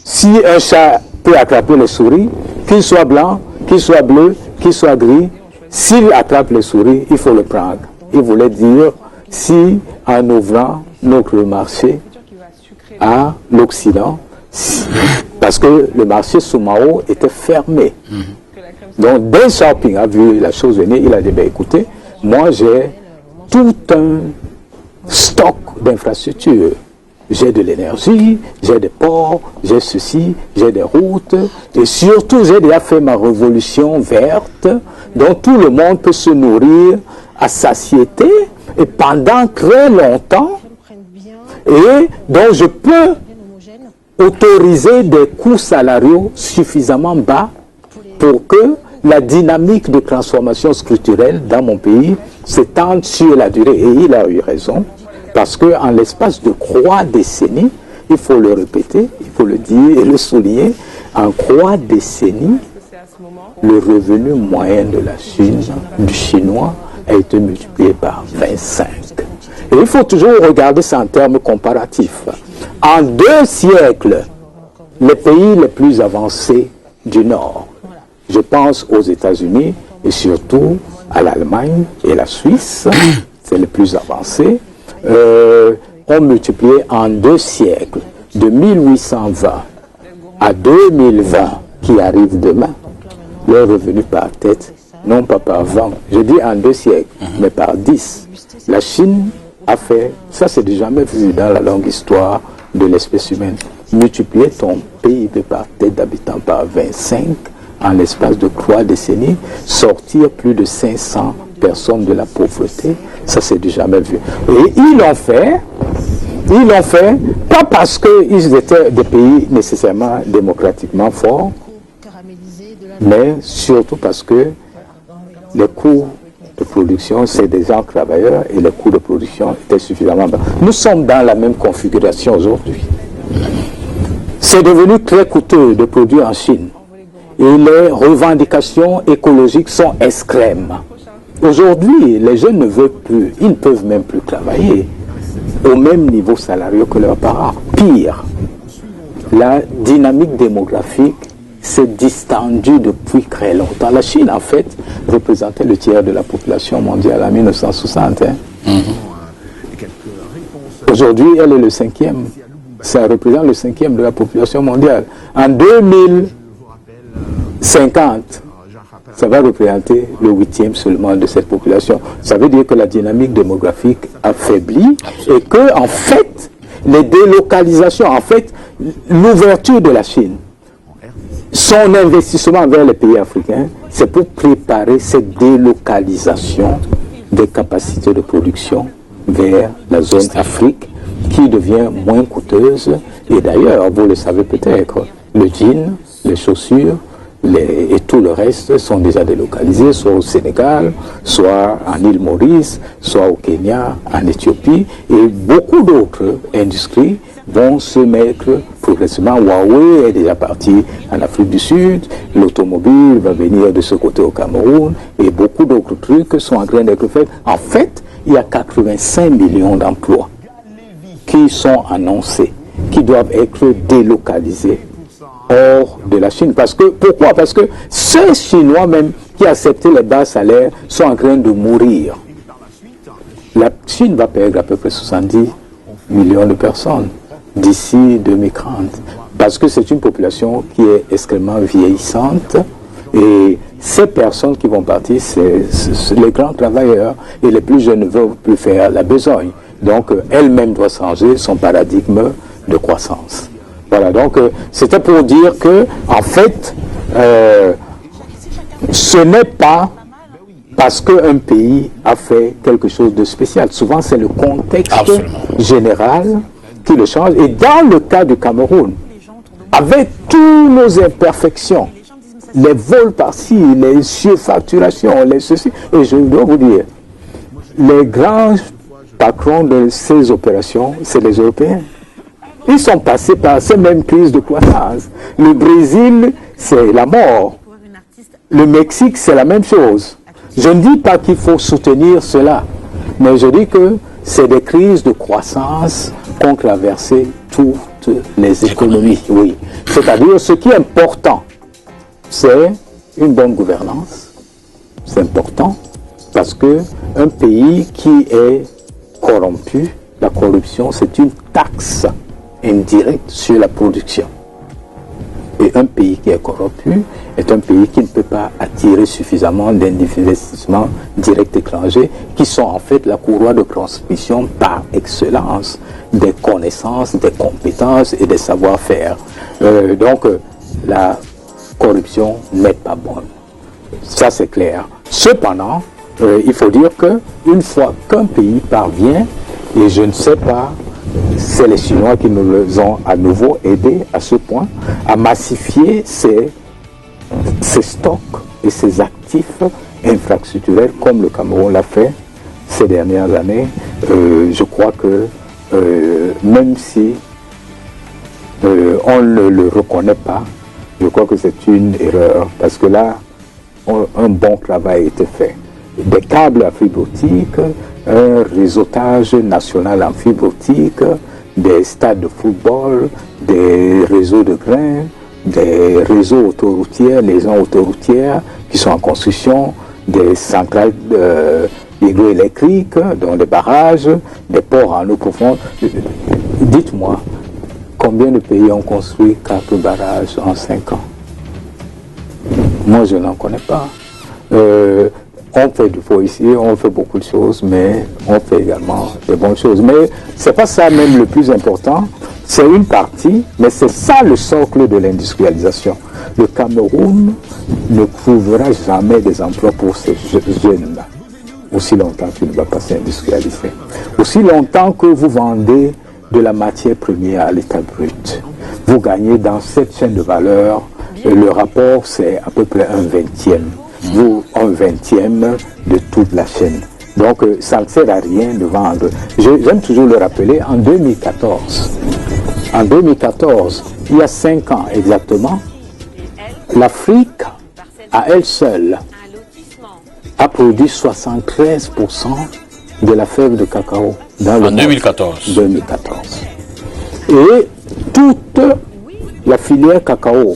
si un chat peut attraper les souris, qu'il soit blanc, qu'il soit bleu, qu'il soit gris, s'il attrape les souris, il faut le prendre. Il voulait dire, si en ouvrant notre marché à l'Occident, parce que le marché sous Mao était fermé. Donc Deng Xiaoping a vu la chose venir, il a dit, ben, écoutez, moi j'ai tout un stock d'infrastructures. J'ai de l'énergie, j'ai des ports, j'ai ceci, j'ai des routes, et surtout j'ai déjà fait ma révolution verte, dont tout le monde peut se nourrir à satiété, et pendant très longtemps, et dont je peux autoriser des coûts salariaux suffisamment bas pour que la dynamique de transformation structurelle dans mon pays s'étende sur la durée. Et il a eu raison. Parce qu'en l'espace de 3 décennies, il faut le répéter, il faut le dire et le souligner, en 3 décennies, le revenu moyen de la Chine, du chinois, a été multiplié par 25. Et il faut toujours regarder ça en termes comparatifs. En 2 siècles, les pays les plus avancés du Nord, je pense aux États-Unis et surtout à l'Allemagne et la Suisse, c'est les plus avancés, ont multiplié en 2 siècles, de 1820 à 2020, qui arrive demain, leur revenu par tête, non pas par 20, je dis en 2 siècles, mais par 10. La Chine a fait, ça c'est jamais vu dans la longue histoire de l'espèce humaine, multiplier ton PIB par tête d'habitant par 25 en l'espace de 3 décennies, sortir plus de 500 personnes de la pauvreté, ça c'est du jamais vu. Et ils l'ont fait, pas parce qu'ils étaient des pays nécessairement démocratiquement forts, mais surtout parce que les coûts de production, c'est des gens travailleurs et les coûts de production étaient suffisamment bas. Nous sommes dans la même configuration aujourd'hui. C'est devenu très coûteux de produire en Chine et les revendications écologiques sont extrêmes. Aujourd'hui, les jeunes ne veulent plus, ils ne peuvent même plus travailler au même niveau salarial que leurs parents. Pire, la dynamique démographique s'est distendue depuis très longtemps. La Chine, en fait, représentait le tiers de la population mondiale en 1960. Aujourd'hui, elle est le 5e. Ça représente le 5e de la population mondiale. En 2050, ça va représenter le 8e seulement de cette population. Ça veut dire que la dynamique démographique affaiblit et que, en fait, les délocalisations, en fait, l'ouverture de la Chine, son investissement vers les pays africains, c'est pour préparer cette délocalisation des capacités de production vers la zone Afrique qui devient moins coûteuse. Et d'ailleurs, vous le savez peut-être, le jean, les chaussures et tout le reste sont déjà délocalisés, soit au Sénégal, soit en île Maurice, soit au Kenya, en Éthiopie, et beaucoup d'autres industries vont se mettre progressivement. Huawei est déjà parti en Afrique du Sud, l'automobile va venir de ce côté au Cameroun, et beaucoup d'autres trucs sont en train d'être faits. En fait, il y a 85 millions d'emplois qui sont annoncés, qui doivent être délocalisés hors de la Chine. Pourquoi? Parce que ces Chinois même qui acceptaient les bas salaires sont en train de mourir. La Chine va perdre à peu près 70 millions de personnes d'ici 2030. Parce que c'est une population qui est extrêmement vieillissante. Et ces personnes qui vont partir, c'est les grands travailleurs. Et les plus jeunes ne veulent plus faire la besogne. Donc, elle-même doit changer son paradigme de croissance. Voilà, donc c'était pour dire que, en fait, ce n'est pas parce qu'un pays a fait quelque chose de spécial. Souvent, c'est le contexte général qui le change. Et dans le cas du Cameroun, avec toutes nos imperfections, les vols par-ci, les surfacturations, les ceci, et je dois vous dire, les grands patrons de ces opérations, c'est les Européens. Ils sont passés par ces mêmes crises de croissance. Le Brésil, c'est la mort. Le Mexique, c'est la même chose. Je ne dis pas qu'il faut soutenir cela, mais je dis que c'est des crises de croissance qu'ont traversé toutes les économies. Oui. C'est-à-dire, ce qui est important, c'est une bonne gouvernance. C'est important parce qu'un pays qui est corrompu, la corruption, c'est une taxe indirecte sur la production. Et un pays qui est corrompu est un pays qui ne peut pas attirer suffisamment d'investissements directs étrangers qui sont en fait la courroie de transmission par excellence des connaissances, des compétences et des savoir-faire. Donc la corruption n'est pas bonne. Ça c'est clair. Cependant, il faut dire qu'une fois qu'un pays parvient, et je ne sais pas, c'est les Chinois qui nous ont à nouveau aidés à ce point, à massifier ces stocks et ces actifs infrastructurels comme le Cameroun l'a fait ces dernières années. Je crois que même si on ne le reconnaît pas, je crois que c'est une erreur parce que là, un bon travail a été fait. Des câbles à fibre optique, un réseautage national en fibre optique, des stades de football, des réseaux de grains, des réseaux autoroutiers, liaisons autoroutières qui sont en construction, des centrales hydroélectriques, dont des barrages, des ports en eau profonde. Dites-moi, combien de pays ont construit 4 barrages en 5 ans? Moi, je n'en connais pas. On fait du faux ici, on fait beaucoup de choses, mais on fait également des bonnes choses. Mais c'est pas ça même le plus important, c'est une partie, mais c'est ça le socle de l'industrialisation. Le Cameroun ne trouvera jamais des emplois pour ces jeunes-là, aussi longtemps qu'il ne va pas s'industrialiser. Aussi longtemps que vous vendez de la matière première à l'état brut, vous gagnez dans cette chaîne de valeur, le rapport c'est à peu près un 20e. Vous, un 20e de toute la chaîne. Donc, ça ne sert à rien de vendre. J'aime toujours le rappeler, en 2014, il y a 5 ans exactement, l'Afrique, à elle seule, a produit 73% de la fève de cacao dans le monde. 2014. Et toute la filière cacao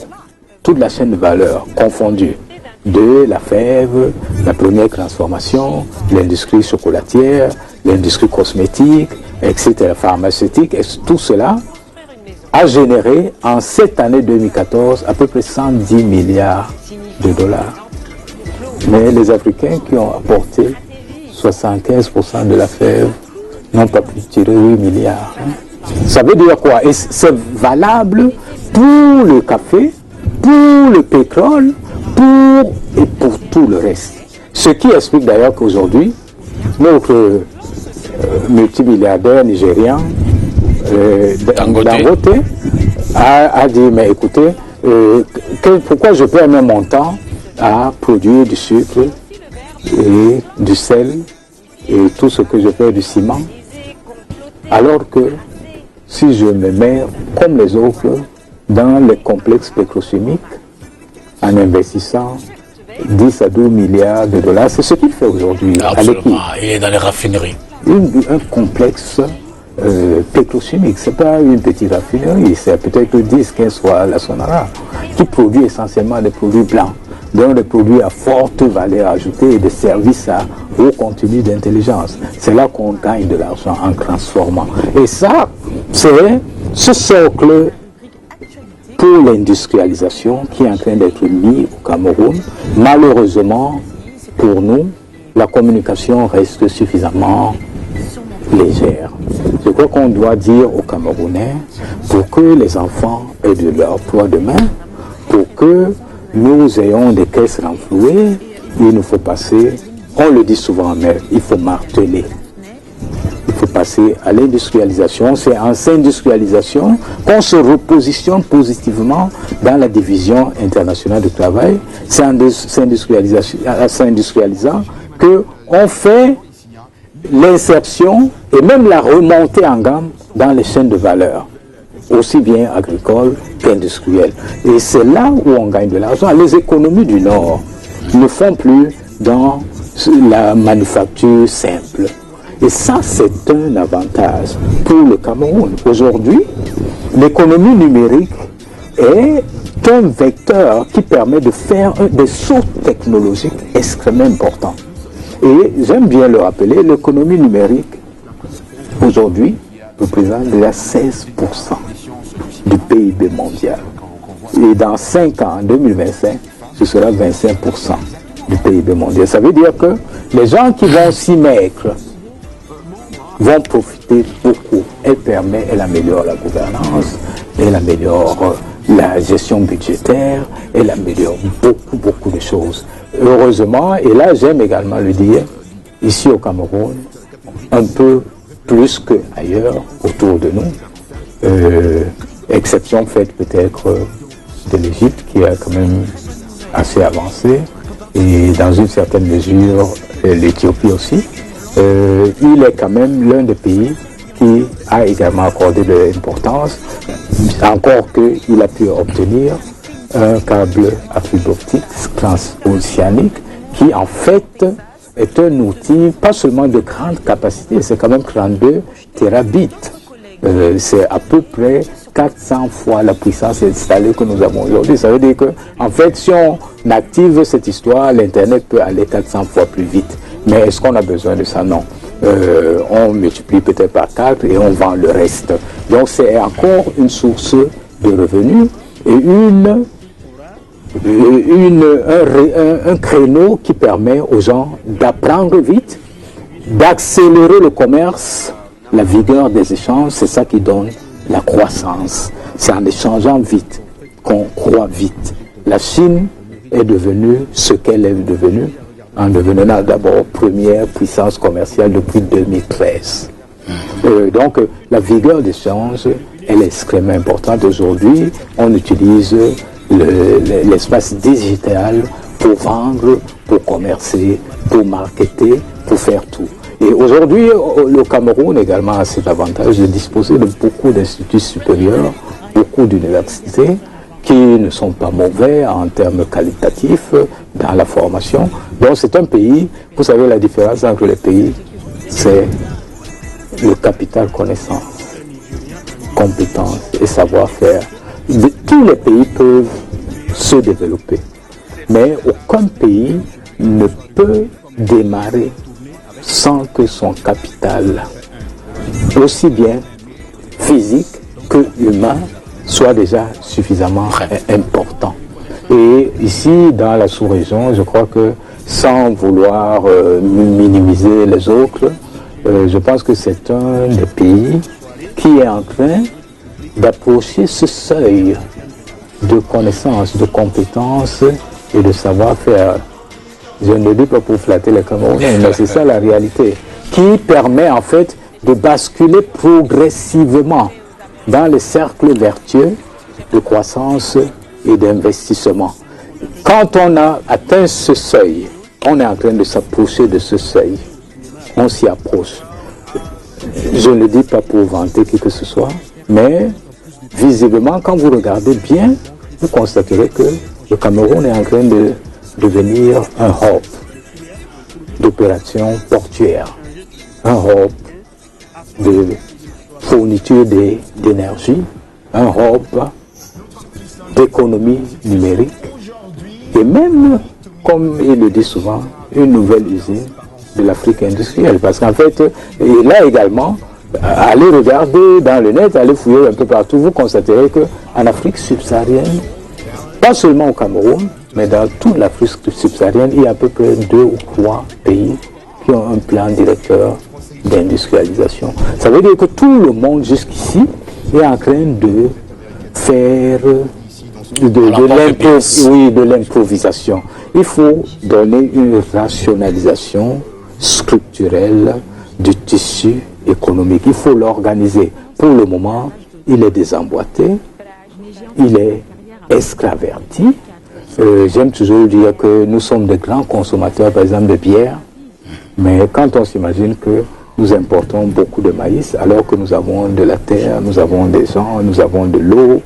toute la chaîne de valeur confondue, de la fève, la première transformation, l'industrie chocolatière, l'industrie cosmétique, etc., pharmaceutique, et tout cela a généré en cette année 2014 à peu près 110 milliards de dollars. Mais les Africains qui ont apporté 75% de la fève n'ont pas pu tirer 8 milliards. Ça veut dire quoi? Et c'est valable pour le café, pour le pétrole, et pour tout le reste. Ce qui explique d'ailleurs qu'aujourd'hui, notre multimilliardaire nigérien, Dangote, a dit, mais écoutez, pourquoi je perds même mon temps à produire du sucre et du sel et tout ce que je fais du ciment, alors que si je me mets comme les autres dans les complexes pétrochimiques en investissant 10 à 12 milliards de dollars, c'est ce qu'il fait aujourd'hui. Absolument, il est dans les raffineries. Un complexe pétrochimique, ce n'est pas une petite raffinerie, c'est peut-être 10-15 fois la Sonara, qui produit essentiellement des produits blancs, donc des produits à forte valeur ajoutée et des services à haut contenu d'intelligence. C'est là qu'on gagne de l'argent en transformant. Et ça, c'est ce socle pour l'industrialisation qui est en train d'être mis au Cameroun. Malheureusement, pour nous, la communication reste suffisamment légère. Je crois qu'on doit dire aux Camerounais, pour que les enfants aient de l'emploi demain, pour que nous ayons des caisses renflouées, il nous faut passer, on le dit souvent, mais il faut marteler. Il faut passer à l'industrialisation. C'est en s'industrialisation qu'on se repositionne positivement dans la division internationale du travail. C'est en s'industrialisant qu'on fait l'insertion et même la remontée en gamme dans les chaînes de valeur, aussi bien agricoles qu'industrielles. Et c'est là où on gagne de l'argent. Les économies du Nord ne font plus dans la manufacture simple. Et ça, c'est un avantage pour le Cameroun. Aujourd'hui, l'économie numérique est un vecteur qui permet de faire des sauts technologiques extrêmement importants. Et j'aime bien le rappeler, l'économie numérique, aujourd'hui, représente déjà 16% du PIB mondial. Et dans 5 ans, en 2025, ce sera 25% du PIB mondial. Ça veut dire que les gens qui vont s'y mettre vont profiter beaucoup. Elle améliore la gouvernance, elle améliore la gestion budgétaire, elle améliore beaucoup de choses. Heureusement, et là j'aime également le dire, ici au Cameroun, un peu plus qu'ailleurs autour de nous, exception faite peut-être de l'Égypte qui est quand même assez avancée, et dans une certaine mesure l'Éthiopie aussi. Il est quand même l'un des pays qui a également accordé de l'importance, encore qu'il a pu obtenir un câble à fibre optique transoceanique qui en fait est un outil pas seulement de grande capacité, c'est quand même 32 terabits. C'est à peu près 400 fois la puissance installée que nous avons aujourd'hui. Ça veut dire que, en fait, si on active cette histoire, l'Internet peut aller 400 fois plus vite. Mais est-ce qu'on a besoin de ça? Non. On multiplie peut-être par 4 et on vend le reste. Donc c'est encore une source de revenus et un créneau qui permet aux gens d'apprendre vite, d'accélérer le commerce, la vigueur des échanges, c'est ça qui donne la croissance. C'est en échangeant vite qu'on croît vite. La Chine est devenue ce qu'elle est devenue en devenant d'abord première puissance commerciale depuis 2013. Donc la vigueur d'échange, elle est extrêmement importante. Aujourd'hui, on utilise l'espace digital pour vendre, pour commercer, pour marketer, pour faire tout. Et aujourd'hui, le Cameroun également a cet avantage de disposer de beaucoup d'instituts supérieurs, beaucoup d'universités qui ne sont pas mauvais en termes qualitatifs dans la formation. Donc c'est un pays, vous savez la différence entre les pays, c'est le capital connaissance, compétence et savoir-faire. Tous les pays peuvent se développer. Mais aucun pays ne peut démarrer sans que son capital, aussi bien physique que humain, soit déjà suffisamment important. Et ici, dans la sous-région, je crois que sans vouloir minimiser les autres, je pense que c'est un des pays qui est en train d'approcher ce seuil de connaissances, de compétences et de savoir-faire. Je ne le dis pas pour flatter les Camerounais, mais c'est ça la réalité, qui permet en fait de basculer progressivement dans les cercles vertueux de croissance et d'investissement. Quand on a atteint ce seuil, on est en train de s'approcher de ce seuil. On s'y approche. Je ne le dis pas pour vanter qui que ce soit, mais visiblement, quand vous regardez bien, vous constaterez que le Cameroun est en train de devenir un hub d'opérations portuaires, un hub de fourniture d'énergie, un hub d'économie numérique et même, comme il le dit souvent, une nouvelle usine de l'Afrique industrielle. Parce qu'en fait, et là également, allez regarder dans le net, allez fouiller un peu partout, vous constaterez qu'en Afrique subsaharienne, pas seulement au Cameroun, mais dans toute l'Afrique subsaharienne, il y a à peu près 2 ou 3 pays qui ont un plan directeur d'industrialisation. Ça veut dire que tout le monde jusqu'ici est en train de faire de l'improvisation. Il faut donner une rationalisation structurelle du tissu économique. Il faut l'organiser. Pour le moment, il est désemboîté, il est extraverti. J'aime toujours dire que nous sommes des grands consommateurs, par exemple, de bière, mais quand on s'imagine que nous importons beaucoup de maïs, alors que nous avons de la terre, nous avons des gens, nous avons de l'eau,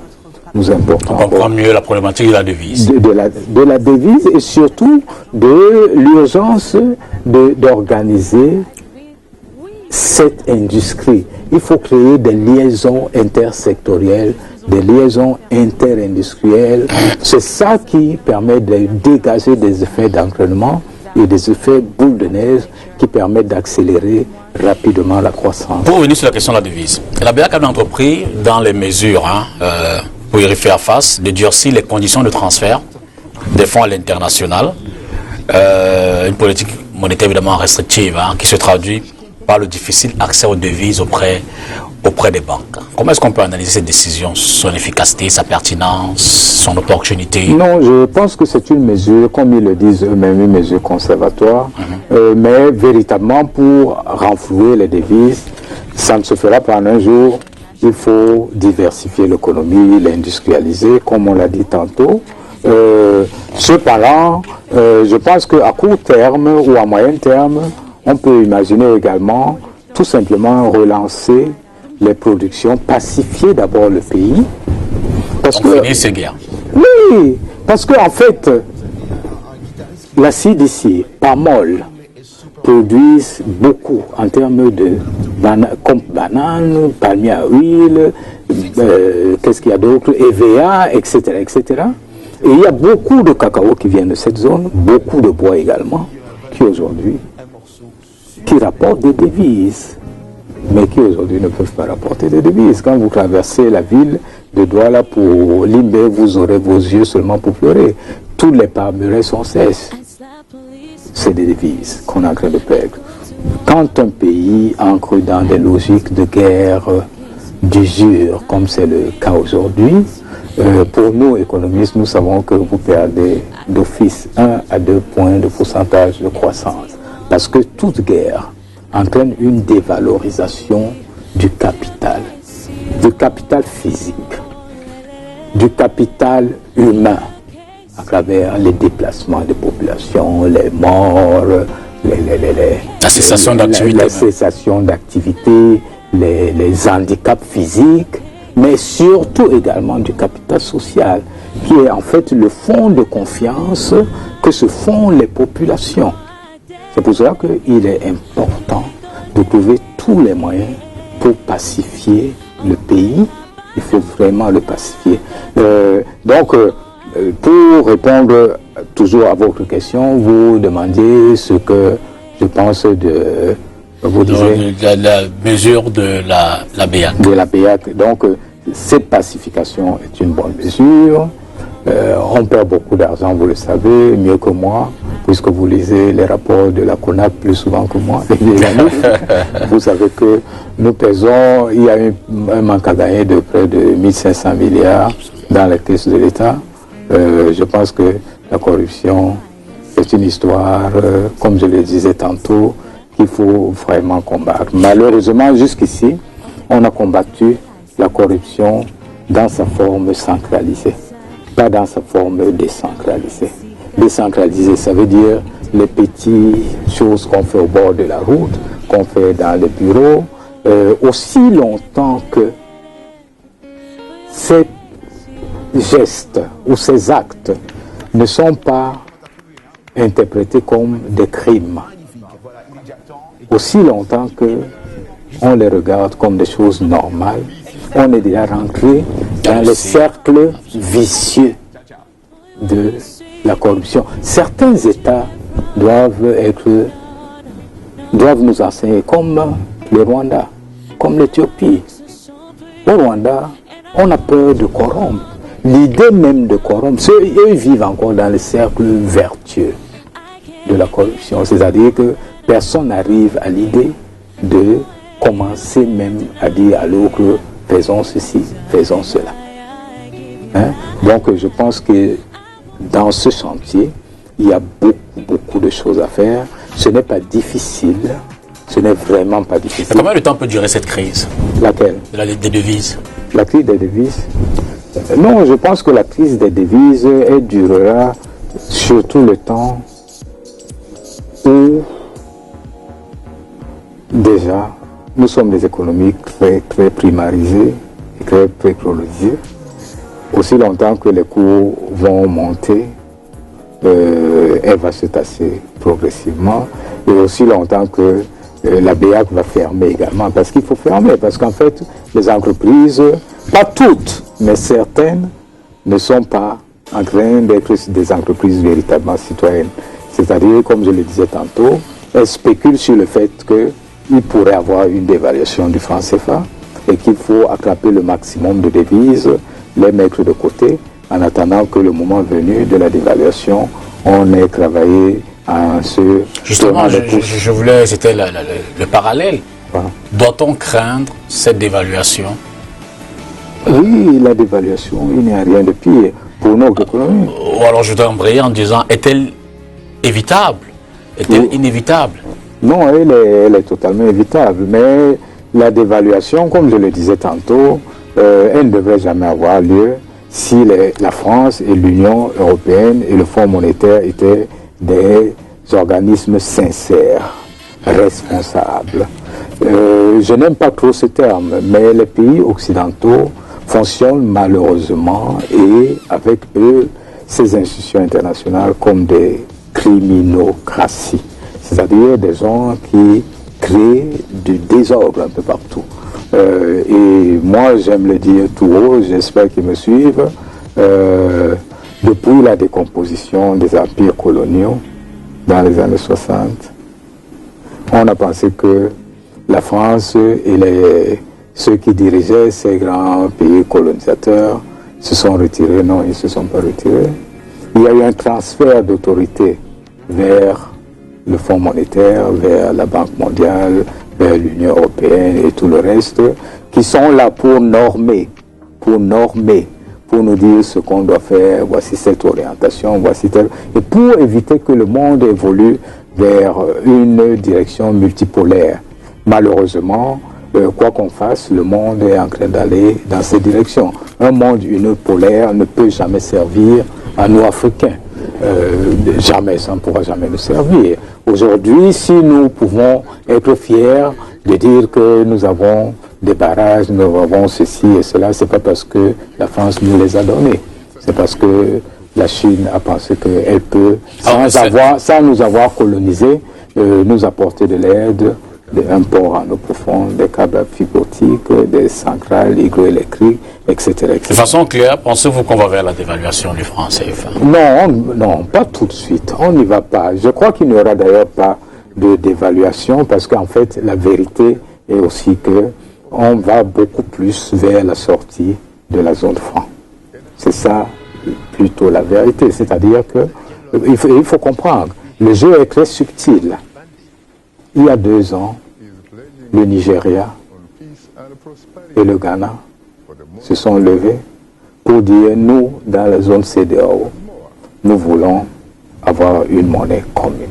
nous importons... On comprend mieux la problématique de la devise. De la devise et surtout de l'urgence d'organiser cette industrie. Il faut créer des liaisons intersectorielles, des liaisons interindustrielles. C'est ça qui permet de dégager des effets d'entraînement et des effets boule de neige qui permettent d'accélérer rapidement la croissance. Pour revenir sur la question de la devise, la BEAC a entrepris dans les mesures pour y faire face, de durcir les conditions de transfert des fonds à l'international. Une politique monétaire évidemment restrictive qui se traduit par le difficile accès aux devises auprès des banques. Comment est-ce qu'on peut analyser cette décision, son efficacité, sa pertinence, son opportunité? Non, je pense que c'est une mesure, comme ils le disent eux-mêmes, une mesure conservatoire, mais véritablement pour renflouer les devises. Ça ne se fera pas en un jour. Il faut diversifier l'économie, l'industrialiser, comme on l'a dit tantôt. Cependant, je pense qu'à court terme ou à moyen terme, on peut imaginer également tout simplement relancer les productions, pacifier d'abord le pays. Parce que finir ces guerres. Oui, parce qu'en fait, l'acide ici, Pamol, produisent beaucoup en termes de comme bananes, palmiers à huile, qu'est-ce qu'il y a d'autre, EVA, etc., etc. Et il y a beaucoup de cacao qui vient de cette zone, beaucoup de bois également, qui aujourd'hui rapportent des devises, mais qui aujourd'hui ne peuvent pas rapporter des devises. Quand vous traversez la ville de Douala pour Limbé, vous aurez vos yeux seulement pour pleurer. Tous les palmeraies sont sèches. C'est des devises qu'on est en train de perdre. Quand un pays ancre dans des logiques de guerre, d'usure, comme c'est le cas aujourd'hui, pour nous, économistes, nous savons que vous perdez d'office 1 à 2 points de pourcentage de croissance. Parce que toute guerre entraîne une dévalorisation du capital physique, du capital humain, à travers les déplacements de population, les morts, la cessation d'activité, les handicaps physiques, mais surtout également du capital social, qui est en fait le fonds de confiance que se font les populations. C'est pour cela qu'il est important de trouver tous les moyens pour pacifier le pays. Il faut vraiment le pacifier. Donc, Pour répondre toujours à votre question, vous demandiez ce que je pense de... Vous disiez, la mesure de la BEAC. De la BEAC. Donc, cette pacification est une bonne mesure. On perd beaucoup d'argent, vous le savez, mieux que moi, puisque vous lisez les rapports de la CONAC plus souvent que moi. Vous savez que nous pesons, il y a un manque à gagner de près de 1500 milliards dans les caisses de l'État. Je pense que la corruption est une histoire, comme je le disais tantôt, qu'il faut vraiment combattre. Malheureusement, jusqu'ici, on a combattu la corruption dans sa forme centralisée, pas dans sa forme décentralisée. Décentralisée, ça veut dire les petites choses qu'on fait au bord de la route, qu'on fait dans les bureaux, aussi longtemps que ces gestes ou ces actes ne sont pas interprétés comme des crimes, aussi longtemps que on les regarde comme des choses normales, on est déjà rentré dans le cercle vicieux de la corruption. Certains États doivent nous enseigner, comme le Rwanda, comme l'Éthiopie. Au Rwanda, on a peur de corrompre. L'idée même de corrompre, eux vivent encore dans le cercle vertueux de la corruption. C'est-à-dire que personne n'arrive à l'idée de commencer même à dire à l'autre, faisons ceci, faisons cela. Hein? Donc je pense que dans ce chantier, il y a beaucoup de choses à faire. Ce n'est pas difficile, ce n'est vraiment pas difficile. Et combien de temps peut durer cette crise? Laquelle? Des devises. La crise des devises? Non, je pense que la crise des devises, elle durera surtout le temps où déjà nous sommes des économies très primarisées et très pétrolisées. Aussi longtemps que les cours vont monter, elle va se tasser progressivement, et aussi longtemps que la BEAC va fermer également, parce qu'il faut fermer, parce qu'en fait les entreprises, pas toutes, mais certaines, ne sont pas en train d'être des entreprises véritablement citoyennes. C'est-à-dire, comme je le disais tantôt, elles spéculent sur le fait qu'il pourrait y avoir une dévaluation du franc CFA et qu'il faut attraper le maximum de devises, les mettre de côté, en attendant que le moment venu de la dévaluation, on ait travaillé à ce... Justement, je voulais, c'était le parallèle. Voilà. Doit-on craindre cette dévaluation? Oui, la dévaluation, il n'y a rien de pire pour notre économie. Ou alors je dois embrayer en disant, est-elle évitable? Est-elle inévitable? Non, elle est totalement évitable, mais la dévaluation, comme je le disais tantôt, elle ne devrait jamais avoir lieu si la France et l'Union européenne et le Fonds monétaire étaient des organismes sincères, responsables. Je n'aime pas trop ce terme, mais les pays occidentaux fonctionnent malheureusement et avec eux, ces institutions internationales comme des criminocraties, c'est-à-dire des gens qui créent du désordre un peu partout. Et moi, j'aime le dire tout haut, j'espère qu'ils me suivent, depuis la décomposition des empires coloniaux dans les années 60, on a pensé que la France et ceux qui dirigeaient ces grands pays colonisateurs se sont retirés. Non, ils ne se sont pas retirés. Il y a eu un transfert d'autorité vers le Fonds monétaire, vers la Banque mondiale, vers l'Union européenne et tout le reste, qui sont là pour normer, pour nous dire ce qu'on doit faire, voici cette orientation, voici telle... Et pour éviter que le monde évolue vers une direction multipolaire. Malheureusement, quoi qu'on fasse, le monde est en train d'aller dans cette direction. Un monde unipolaire ne peut jamais servir à nous Africains. Jamais, ça ne pourra jamais nous servir. Aujourd'hui, si nous pouvons être fiers de dire que nous avons des barrages, nous avons ceci et cela, c'est pas parce que la France nous les a donnés. C'est parce que la Chine a pensé qu'elle peut, sans nous avoir colonisés, nous apporter de l'aide un port en eau profonde, des câbles fibre-optiques, des centrales hydroélectriques, etc. De façon claire, pensez-vous qu'on va vers la dévaluation du franc CFA? Non, non, pas tout de suite. On n'y va pas. Je crois qu'il n'y aura d'ailleurs pas de dévaluation parce qu'en fait, la vérité est aussi que on va beaucoup plus vers la sortie de la zone franc. C'est ça plutôt la vérité. C'est-à-dire que il faut comprendre, le jeu est très subtil. Il y a 2 ans, le Nigeria et le Ghana se sont levés pour dire, nous, dans la zone CEDEAO, nous voulons avoir une monnaie commune.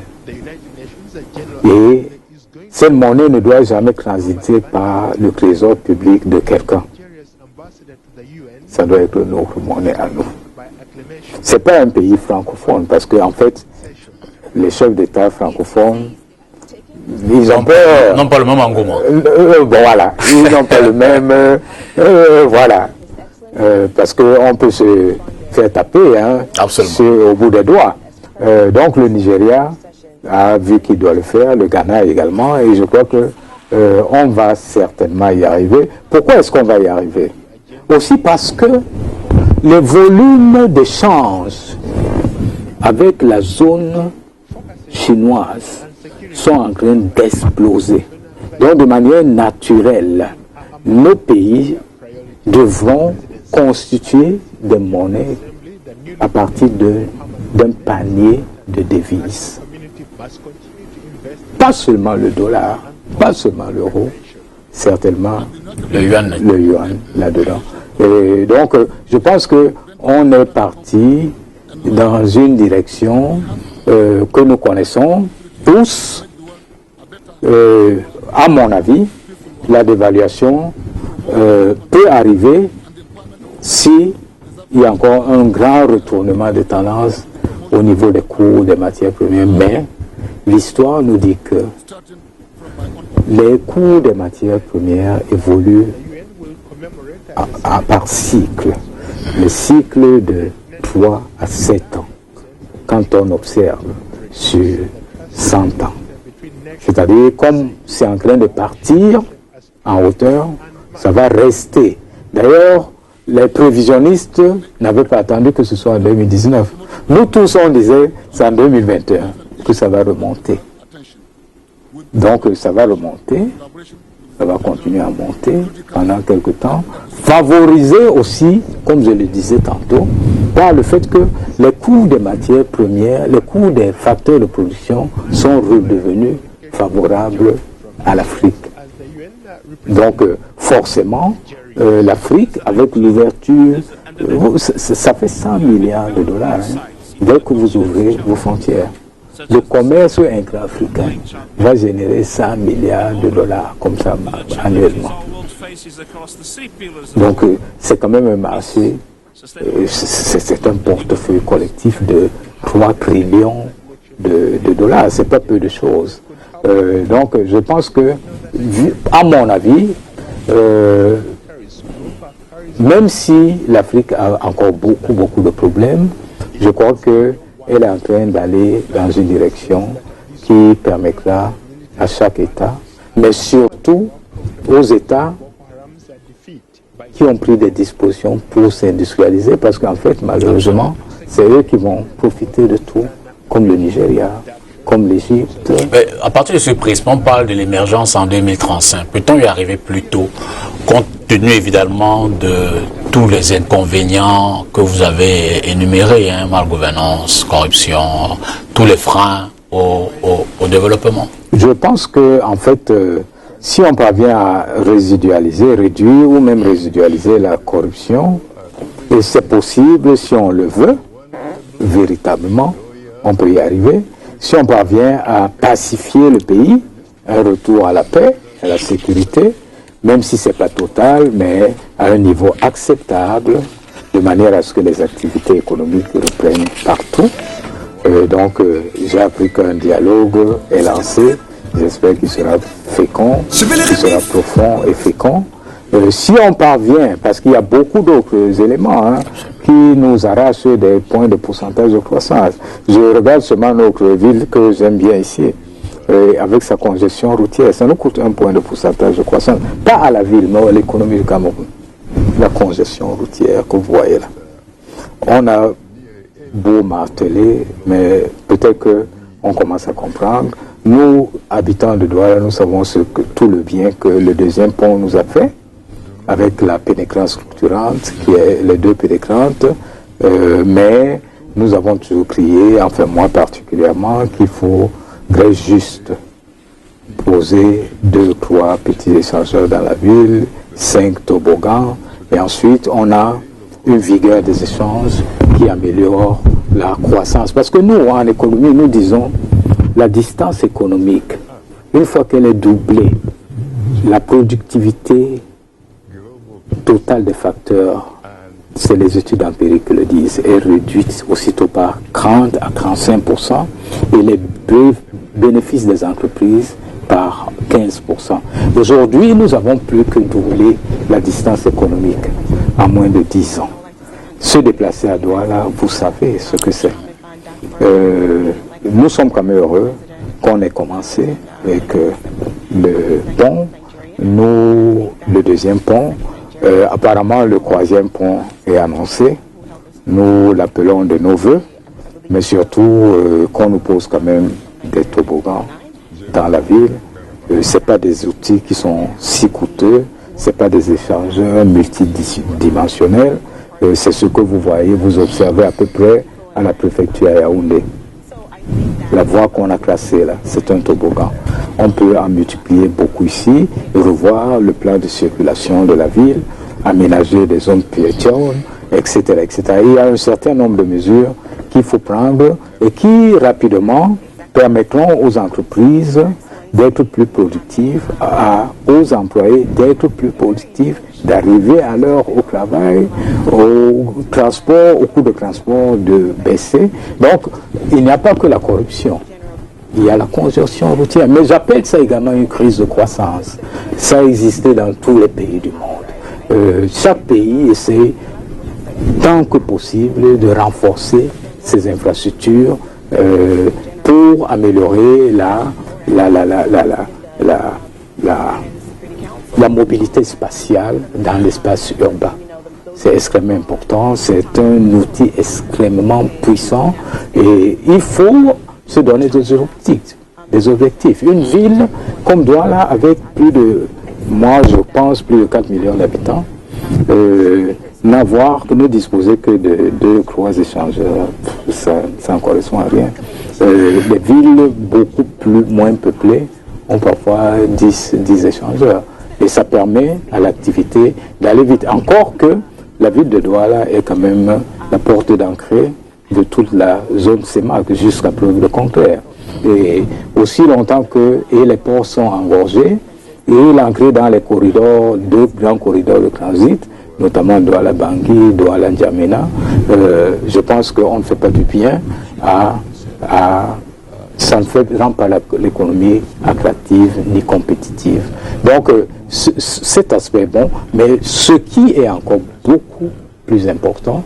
Et cette monnaie ne doit jamais transiter par le trésor public de quelqu'un. Ça doit être notre monnaie à nous. Ce n'est pas un pays francophone, parce qu'en fait, les chefs d'État francophones, ils ont peur. Non, pas le même engouement. Bon, voilà. Ils n'ont pas le même. Voilà. Parce qu'on peut se faire taper au bout des doigts. Donc le Nigeria a vu qu'il doit le faire, le Ghana également, et je crois que on va certainement y arriver. Pourquoi est-ce qu'on va y arriver? Aussi parce que les volumes d'échanges avec la zone chinoise sont en train d'exploser. Donc de manière naturelle, nos pays devront constituer des monnaies à partir d'un panier de devises. Pas seulement le dollar, pas seulement l'euro, certainement le yuan là-dedans. Et donc, je pense qu'on est parti dans une direction que nous connaissons tous. À mon avis, la dévaluation peut arriver s'il y a encore un grand retournement de tendance au niveau des cours des matières premières. Mais l'histoire nous dit que les cours des matières premières évoluent par cycle. Le cycle de 3 à 7 ans, quand on observe sur 100 ans. C'est-à-dire, comme c'est en train de partir en hauteur, ça va rester. D'ailleurs, les prévisionnistes n'avaient pas attendu que ce soit en 2019. Nous tous, on disait, c'est en 2021 que ça va remonter. Donc, ça va remonter, ça va continuer à monter pendant quelque temps, favorisé aussi, comme je le disais tantôt, par le fait que les coûts des matières premières, les coûts des facteurs de production sont redevenus favorables à l'Afrique. Donc, forcément, l'Afrique, avec l'ouverture, ça fait 100 milliards de dollars, dès que vous ouvrez vos frontières. Le commerce intra-africain va générer 100 milliards de dollars, comme ça, annuellement. Donc, c'est quand même un marché, c'est un portefeuille collectif de 3 trillions de dollars. C'est pas peu de choses. Donc, je pense que, à mon avis, même si l'Afrique a encore beaucoup de problèmes, je crois qu'elle est en train d'aller dans une direction qui permettra à chaque État, mais surtout aux États qui ont pris des dispositions pour s'industrialiser, parce qu'en fait, malheureusement, c'est eux qui vont profiter de tout, comme le Nigeria, comme l'Égypte. À partir de ce prisme, on parle de l'émergence en 2035. Peut-on y arriver plus tôt, compte tenu évidemment de tous les inconvénients que vous avez énumérés, malgouvernance, corruption, tous les freins au développement? Je pense que, en fait, si on parvient à résidualiser, réduire ou même résidualiser la corruption, et c'est possible si on le veut, véritablement, on peut y arriver. Si on parvient à pacifier le pays, un retour à la paix, à la sécurité, même si ce n'est pas total, mais à un niveau acceptable, de manière à ce que les activités économiques reprennent partout. Donc, j'ai appris qu'un dialogue est lancé. J'espère qu'il sera fécond, qu'il sera profond et fécond. Si on parvient, parce qu'il y a beaucoup d'autres éléments qui nous arrachent des points de pourcentage de croissance. Je regarde seulement notre ville que j'aime bien ici. avec sa congestion routière, ça nous coûte 1 point de pourcentage de croissance. Pas à la ville, mais à l'économie du Cameroun. La congestion routière que vous voyez là. On a beau marteler, mais peut-être qu'on commence à comprendre. Nous, habitants de Douala, nous savons tout le bien que le deuxième pont nous a fait, avec la pénétrante structurante, qui est les 2 pénétrantes, mais nous avons toujours crié, enfin moi particulièrement, qu'il faudrait juste poser 2, 3 petits échangeurs dans la ville, 5 toboggans, et ensuite on a une vigueur des échanges qui améliore la croissance. Parce que nous, en économie, nous disons la distance économique, une fois qu'elle est doublée, la productivité totale des facteurs, c'est les études empiriques qui le disent, est réduite aussitôt par 30 à 35% et les bénéfices des entreprises par 15%. Aujourd'hui, nous avons plus que doublé la distance économique en moins de 10 ans. Se déplacer à Douala, vous savez ce que c'est. Nous sommes quand même heureux qu'on ait commencé avec le pont, le deuxième pont. Apparemment, le 3e pont est annoncé. Nous l'appelons de nos voeux, mais surtout qu'on nous pose quand même des toboggans dans la ville. Ce n'est pas des outils qui sont si coûteux, ce n'est pas des échangeurs multidimensionnels. C'est ce que vous voyez, vous observez à peu près à la préfecture à Yaoundé. La voie qu'on a classée là, c'est un toboggan. On peut en multiplier beaucoup ici, revoir le plan de circulation de la ville, aménager des zones piétonnes, etc., etc. Il y a un certain nombre de mesures qu'il faut prendre et qui rapidement permettront aux entreprises d'être plus productives, aux employés d'être plus productifs, d'arriver à l'heure au travail, au transport, au coût de transport de baisser. Donc, il n'y a pas que la corruption. Il y a la congestion routière. Mais j'appelle ça également une crise de croissance. Ça existait dans tous les pays du monde. Chaque pays essaie, tant que possible, de renforcer ses infrastructures pour améliorer la mobilité spatiale dans l'espace urbain. C'est extrêmement important, c'est un outil extrêmement puissant et il faut se donner des objectifs. Une ville comme Douala avec plus de, moi je pense, plus de 4 millions d'habitants, ne disposer que de 2 3 échangeurs, ça ne correspond à rien. Les villes beaucoup moins peuplées ont parfois 10 échangeurs. Et ça permet à l'activité d'aller vite. Encore que la ville de Douala est quand même la porte d'entrée de toute la zone CEMAC jusqu'à preuve de contraire. Et aussi longtemps que les ports sont engorgés, et l'entrée dans les corridors, 2 grands corridors de transit, notamment Douala-Bangui, Douala-N'Djamena, je pense qu'on ne fait pas du bien ça ne rend pas l'économie attractive ni compétitive. Donc, cet aspect est bon, mais ce qui est encore beaucoup plus important,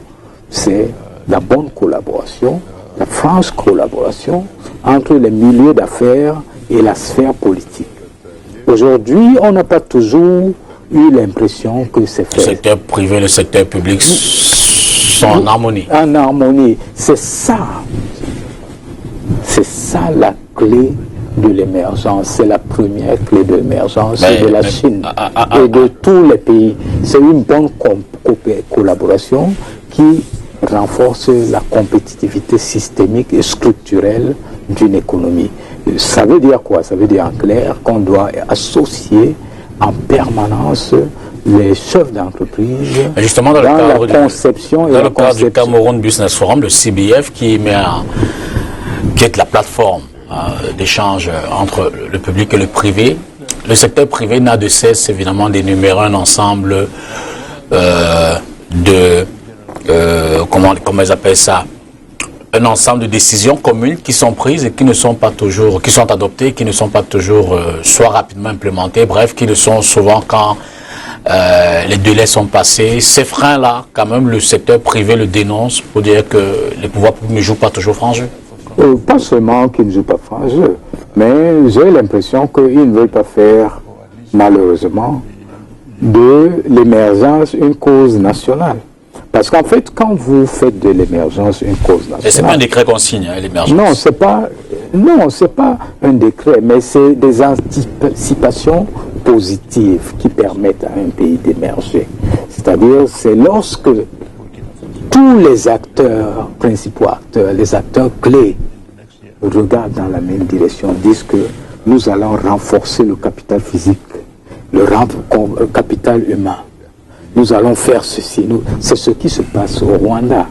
c'est la bonne collaboration, la franche collaboration entre les milieux d'affaires et la sphère politique. Aujourd'hui, on n'a pas toujours eu l'impression que c'est fait. Le secteur privé et le secteur public sont en harmonie. En harmonie, c'est ça. C'est ça la clé de l'émergence. C'est la première clé de l'émergence de la Chine et de tous les pays. C'est une bonne collaboration qui renforce la compétitivité systémique et structurelle d'une économie. Ça veut dire quoi? Ça veut dire en clair qu'on doit associer en permanence les chefs d'entreprise justement dans la conception et dans le cadre du Cameroun Business Forum, le CBF, qui est la plateforme d'échange entre le public et le privé. Le secteur privé n'a de cesse évidemment d'énumérer un ensemble comment ils appellent ça, un ensemble de décisions communes qui sont prises et qui ne sont pas toujours, qui sont adoptées, qui ne sont pas toujours soit rapidement implémentées, bref, qui le sont souvent quand les délais sont passés. Ces freins-là, quand même, le secteur privé le dénonce pour dire que les pouvoirs publics ne jouent pas toujours franc jeu. Pas seulement qu'ils ne jouent pas franc jeu, Mais j'ai l'impression qu'ils ne veulent pas faire, malheureusement, de l'émergence une cause nationale. Parce qu'en fait, quand vous faites de l'émergence une cause nationale... Et c'est pas un décret qu'on signe, hein, l'émergence. Non, c'est pas un décret, mais c'est des anticipations positives qui permettent à un pays d'émerger. C'est-à-dire, c'est lorsque tous les acteurs, principaux acteurs, les acteurs clés, regardent dans la même direction, disent que nous allons renforcer le capital physique, le capital humain. Nous allons faire ceci. C'est ce qui se passe au Rwanda,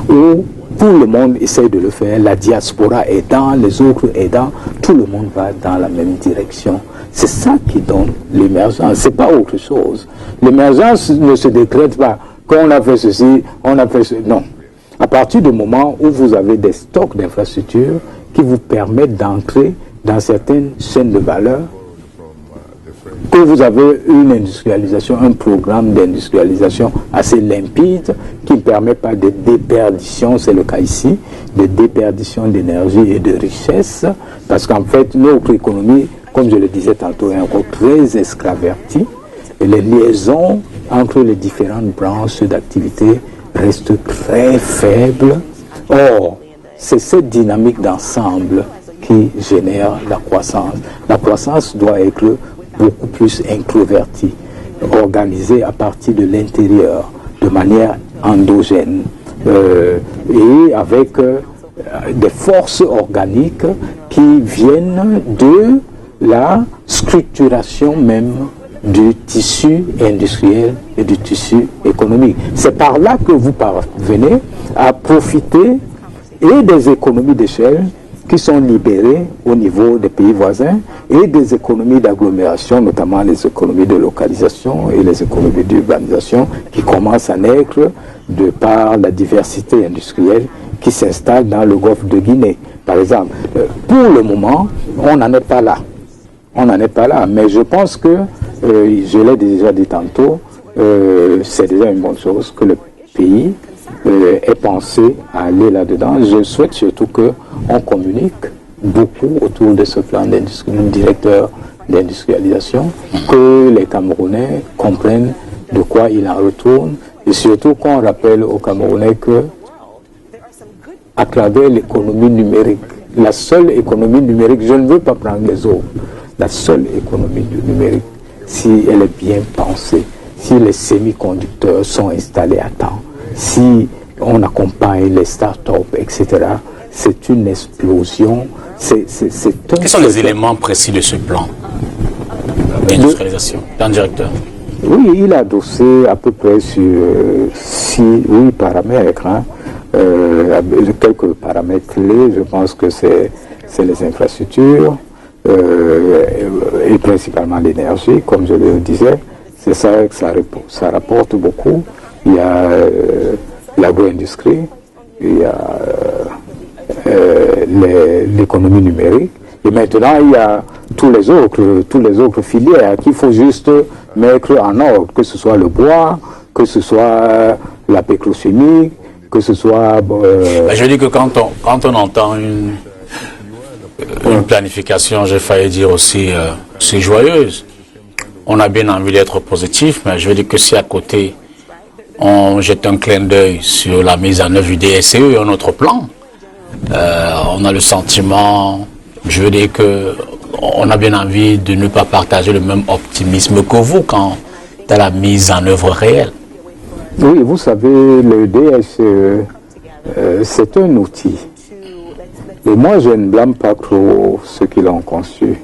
où tout le monde essaie de le faire, la diaspora aidant, les autres aidant, tout le monde va dans la même direction. C'est ça qui donne l'émergence, c'est pas autre chose. L'émergence ne se décrète pas. Quand on a fait ceci, on a fait ceci. Non. À partir du moment où vous avez des stocks d'infrastructures qui vous permettent d'entrer dans certaines chaînes de valeur, que vous avez une industrialisation, un programme d'industrialisation assez limpide qui ne permet pas de déperdition, c'est le cas ici, de déperdition d'énergie et de richesse, parce qu'en fait, notre économie, comme je le disais tantôt, est encore très extravertie, et les liaisons entre les différentes branches d'activité restent très faibles. Or, c'est cette dynamique d'ensemble qui génère la croissance. La croissance doit être beaucoup plus introvertie, organisée à partir de l'intérieur, de manière endogène, et avec des forces organiques qui viennent de la structuration même du tissu industriel et du tissu économique. C'est par là que vous parvenez à profiter et des économies d'échelle qui sont libérées au niveau des pays voisins et des économies d'agglomération, notamment les économies de localisation et les économies d'urbanisation qui commencent à naître de par la diversité industrielle qui s'installe dans le golfe de Guinée. Par exemple, pour le moment, on n'en est pas là. On n'en est pas là, mais je pense que, je l'ai déjà dit tantôt, c'est déjà une bonne chose que le pays ait pensé à aller là-dedans. Je souhaite surtout qu'on communique beaucoup autour de ce plan directeur d'industrialisation, que les Camerounais comprennent de quoi il en retourne, et surtout qu'on rappelle aux Camerounais que, à travers l'économie numérique, la seule économie numérique, je ne veux pas prendre les autres, la seule économie numérique, si elle est bien pensée, si les semi-conducteurs sont installés à temps, si on accompagne les start-up, etc., c'est une explosion. Quels sont les éléments précis de ce plan d'industrialisation d'un directeur? Oui, il a adossé à peu près sur 8 paramètres. Hein. Quelques paramètres clés, je pense que c'est les infrastructures, et principalement l'énergie, comme je le disais. C'est ça que ça rapporte beaucoup. Il y a l'agro-industrie, il y a l'économie numérique, et maintenant il y a tous les autres filières qu'il faut juste mettre en ordre, que ce soit le bois, que ce soit la pétrochimie, que ce soit... Je dis que quand on entend une planification, j'ai failli dire aussi, c'est joyeuse. On a bien envie d'être positif, mais je veux dire que si à côté, on jette un clin d'œil sur la mise en œuvre du DSE et un autre plan, on a le sentiment, je veux dire que on a bien envie de ne pas partager le même optimisme que vous quant à la mise en œuvre réelle. Oui, vous savez, le DSE, c'est un outil. Et moi, je ne blâme pas trop ceux qui l'ont conçu.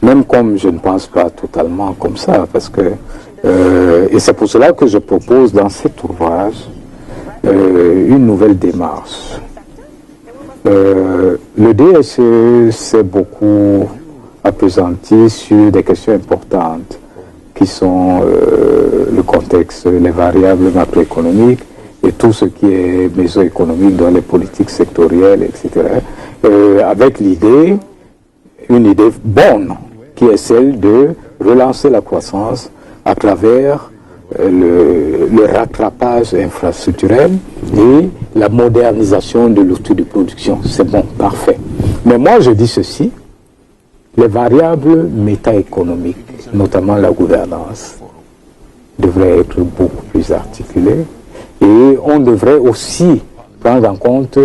Même comme je ne pense pas totalement comme ça, parce que, et c'est pour cela que je propose dans cet ouvrage une nouvelle démarche. Le DSE s'est beaucoup appesanti sur des questions importantes qui sont le contexte, les variables macroéconomiques et tout ce qui est mésoéconomique dans les politiques sectorielles, etc. Avec une idée bonne, qui est celle de relancer la croissance à travers le rattrapage infrastructurel et la modernisation de l'outil de production. C'est bon, parfait. Mais moi, je dis ceci, les variables méta-économiques, notamment la gouvernance, devraient être beaucoup plus articulées et on devrait aussi prendre en compte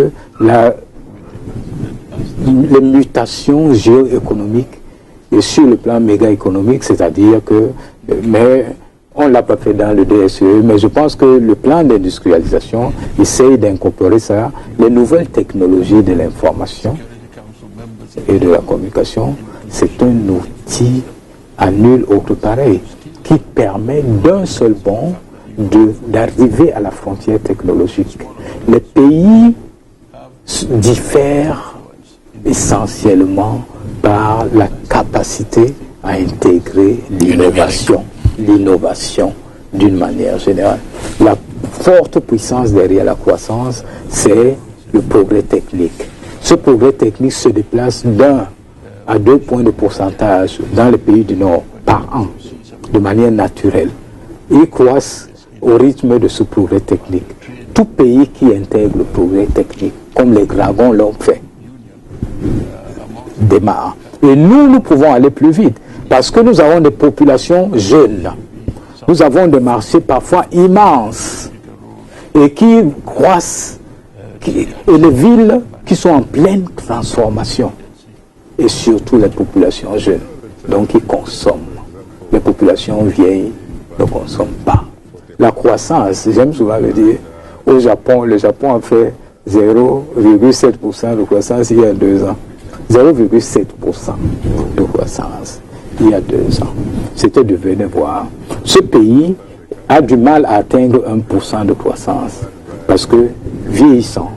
les mutations géoéconomiques et sur le plan méga-économique, c'est-à-dire que, mais on ne l'a pas fait dans le DSE, mais je pense que le plan d'industrialisation essaye d'incorporer ça, les nouvelles technologies de l'information et de la communication, c'est un outil à nul autre pareil, qui permet d'un seul bond d'arriver à la frontière technologique. Les pays diffèrent essentiellement par la capacité à intégrer l'innovation d'une manière générale. La forte puissance derrière la croissance, c'est le progrès technique. Ce progrès technique se déplace d'1 à 2 points de pourcentage dans les pays du Nord par an, de manière naturelle. Ils croissent au rythme de ce progrès technique. Tout pays qui intègre le progrès technique, comme les dragons l'ont fait, démarre. Et nous pouvons aller plus vite, parce que nous avons des populations jeunes. Nous avons des marchés parfois immenses, et qui croissent, et les villes qui sont en pleine transformation, et surtout les populations jeunes, donc qui consomment. Les populations vieilles ne consomment pas. La croissance, j'aime souvent le dire, au Japon, le Japon a fait 0,7% de croissance il y a 2 ans. 0,7% de croissance il y a 2 ans. C'était de venir voir. Ce pays a du mal à atteindre 1% de croissance parce que vieillissant,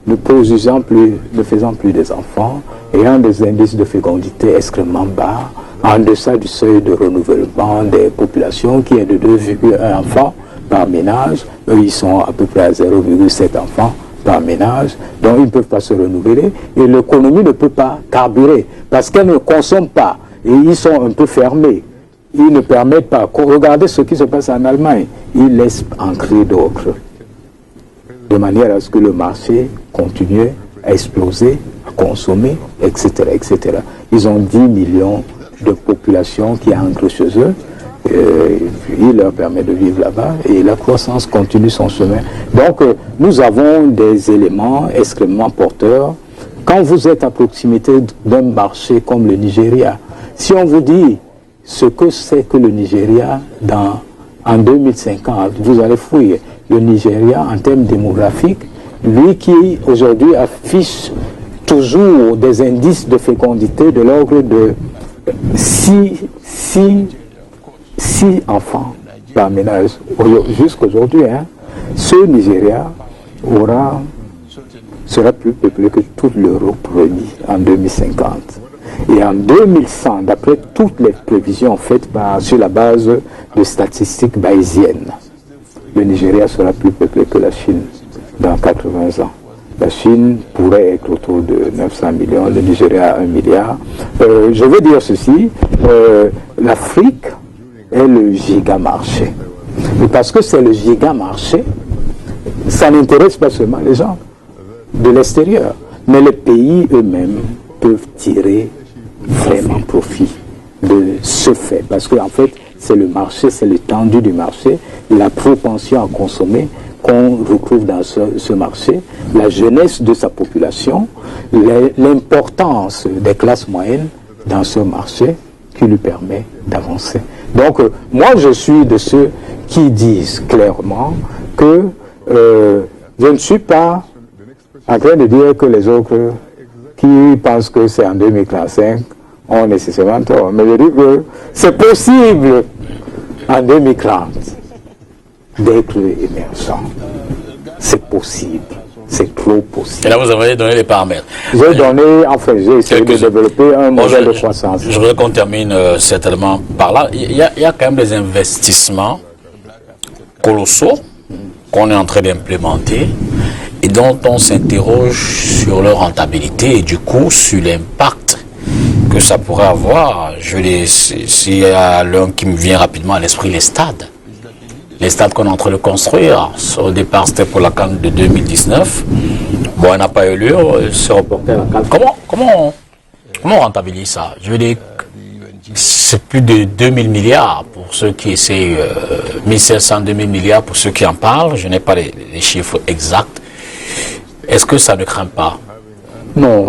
ne faisant plus des enfants, ayant des indices de fécondité extrêmement bas, en deçà du seuil de renouvellement des populations qui est de 2,1 enfants par ménage, eux ils sont à peu près à 0,7 enfants par ménage, donc ils ne peuvent pas se renouveler et l'économie ne peut pas carburer parce qu'elle ne consomme pas et ils sont un peu fermés. Ils ne permettent pas. Regardez ce qui se passe en Allemagne. Ils laissent entrer d'autres de manière à ce que le marché continue à exploser, à consommer, etc., etc. Ils ont 10 millions de population qui entrent chez eux. Il leur permet de vivre là-bas et la croissance continue son chemin. Donc, nous avons des éléments extrêmement porteurs. Quand vous êtes à proximité d'un marché comme le Nigeria, si on vous dit ce que c'est que le Nigeria en 2050, vous allez fouiller. Le Nigeria, en termes démographiques, lui qui aujourd'hui affiche toujours des indices de fécondité de l'ordre de 6 enfants par ménage jusqu'aujourd'hui, ce Nigeria sera plus peuplé que toute l'Europe réunie en 2050. Et en 2100, d'après toutes les prévisions faites sur la base de statistiques bayésiennes, le Nigeria sera plus peuplé que la Chine dans 80 ans. La Chine pourrait être autour de 900 millions, le Nigeria 1 milliard. Je veux dire ceci, l'Afrique est le gigamarché. Et parce que c'est le gigamarché, ça n'intéresse pas seulement les gens de l'extérieur, mais les pays eux-mêmes peuvent tirer vraiment profit de ce fait. Parce qu'en fait, c'est le marché, c'est l'étendue du marché, la propension à consommer qu'on retrouve dans ce marché, la jeunesse de sa population, l'importance des classes moyennes dans ce marché qui lui permet d'avancer. Donc, moi, je suis de ceux qui disent clairement que je ne suis pas en train de dire que les autres qui pensent que c'est en 2045 ont nécessairement tort. Mais je dis que c'est possible en 2030 d'être émergent. C'est possible. C'est trop possible. Et là, vous avez donné les paramètres. J'ai essayé de développer un modèle de croissance. Je voudrais qu'on termine certainement par là. Il y a quand même des investissements colossaux qu'on est en train d'implémenter et dont on s'interroge sur leur rentabilité et du coup sur l'impact que ça pourrait avoir. S'il y a l'un qui me vient rapidement à l'esprit, les stades. Les stades qu'on est en train de construire. Au départ, c'était pour la CAN de 2019. Bon, elle n'a pas eu lieu, c'est reporté à la CAN. Comment on rentabilise ça? Je veux dire, C'est plus de 2000 milliards pour ceux qui essaient, 1500, 2000 milliards pour ceux qui en parlent. Je n'ai pas les chiffres exacts. Est-ce que ça ne craint pas? Non,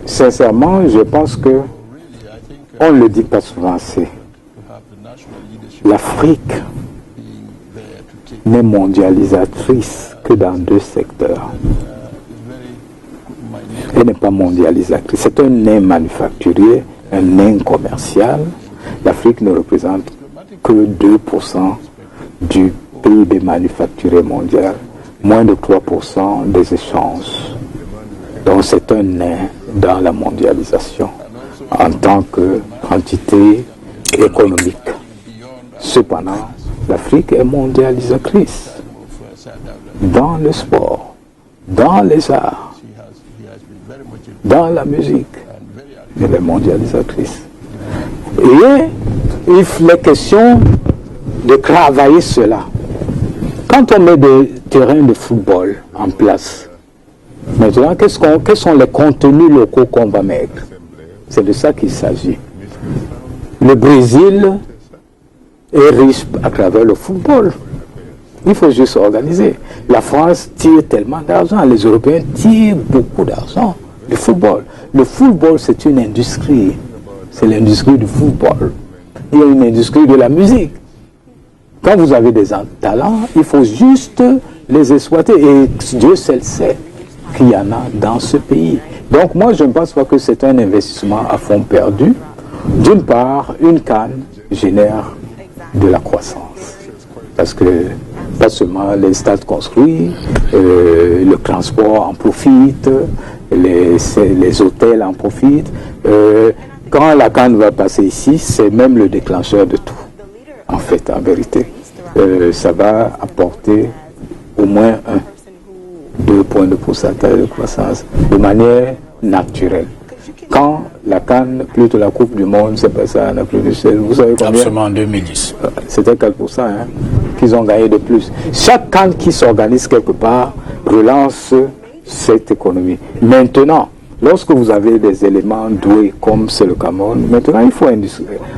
sincèrement, je pense que on ne le dit pas souvent assez. L'Afrique n'est mondialisatrice que dans 2 secteurs. Elle n'est pas mondialisatrice. C'est un nain manufacturier, un nain commercial. L'Afrique ne représente que 2% du PIB manufacturier mondial, moins de 3% des échanges. Donc c'est un nain dans la mondialisation en tant qu'entité économique. Cependant, l'Afrique est mondialisatrice dans le sport, dans les arts, dans la musique. Elle est mondialisatrice. Et il est question de travailler cela. Quand on met des terrains de football en place, maintenant, quels sont les contenus locaux qu'on va mettre? C'est de ça qu'il s'agit. Le Brésil est riche à travers le football. Il faut juste organiser. La France tire tellement d'argent, les Européens tirent beaucoup d'argent du football. Le football, c'est une industrie. C'est l'industrie du football. Il y a une industrie de la musique. Quand vous avez des talents, il faut juste les exploiter. Et Dieu seul sait qu'il y en a dans ce pays. Donc moi, je ne pense pas que c'est un investissement à fond perdu. D'une part, une canne génère de la croissance. Parce que pas seulement les stades construits, le transport en profite, les hôtels en profitent. Quand la canne va passer ici, c'est même le déclencheur de tout. En fait, en vérité, ça va apporter au moins 2 points de pourcentage de croissance de manière naturelle. Quand la canne, plutôt la Coupe du Monde, c'est passé en Afrique du Sud, vous savez combien? Absolument, en 2010. C'était 4% qu'ils ont gagné de plus. Chaque canne qui s'organise quelque part relance cette économie. Maintenant, lorsque vous avez des éléments doués comme c'est le Cameroun, maintenant il faut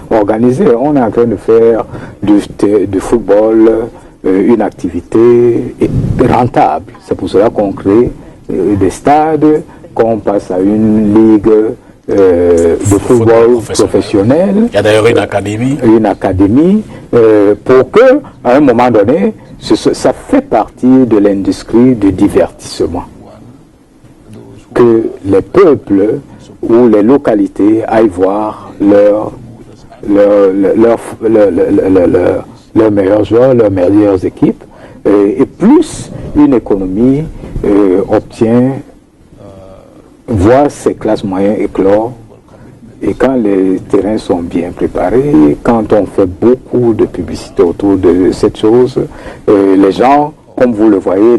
organiser. On est en train de faire du football une activité rentable. C'est pour cela qu'on crée des stades, qu'on passe à une ligue de football professionnel. Il y a d'ailleurs une académie. Une académie pour que, à un moment donné, ça fait partie de l'industrie du divertissement. Que les peuples ou les localités aillent voir leurs meilleurs joueurs, leurs meilleures équipes, et plus une économie voit ses classes moyennes éclore. Et quand les terrains sont bien préparés, quand on fait beaucoup de publicité autour de cette chose, les gens, comme vous le voyez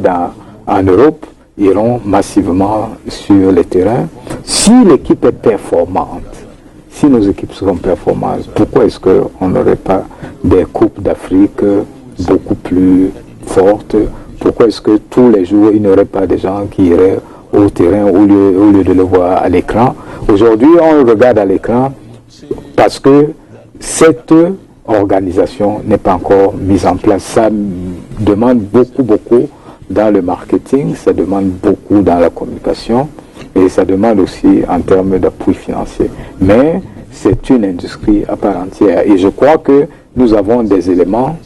en Europe, iront massivement sur les terrains. Si l'équipe est performante, si nos équipes seront performantes, pourquoi est-ce qu'on n'aurait pas des coupes d'Afrique beaucoup plus fortes? Pourquoi est-ce que tous les jours, il n'y aurait pas des gens qui iraient au terrain au lieu de le voir à l'écran? Aujourd'hui, on le regarde à l'écran parce que cette organisation n'est pas encore mise en place. Ça demande beaucoup dans le marketing, ça demande beaucoup dans la communication et ça demande aussi en termes d'appui financier. Mais c'est une industrie à part entière et je crois que nous avons des éléments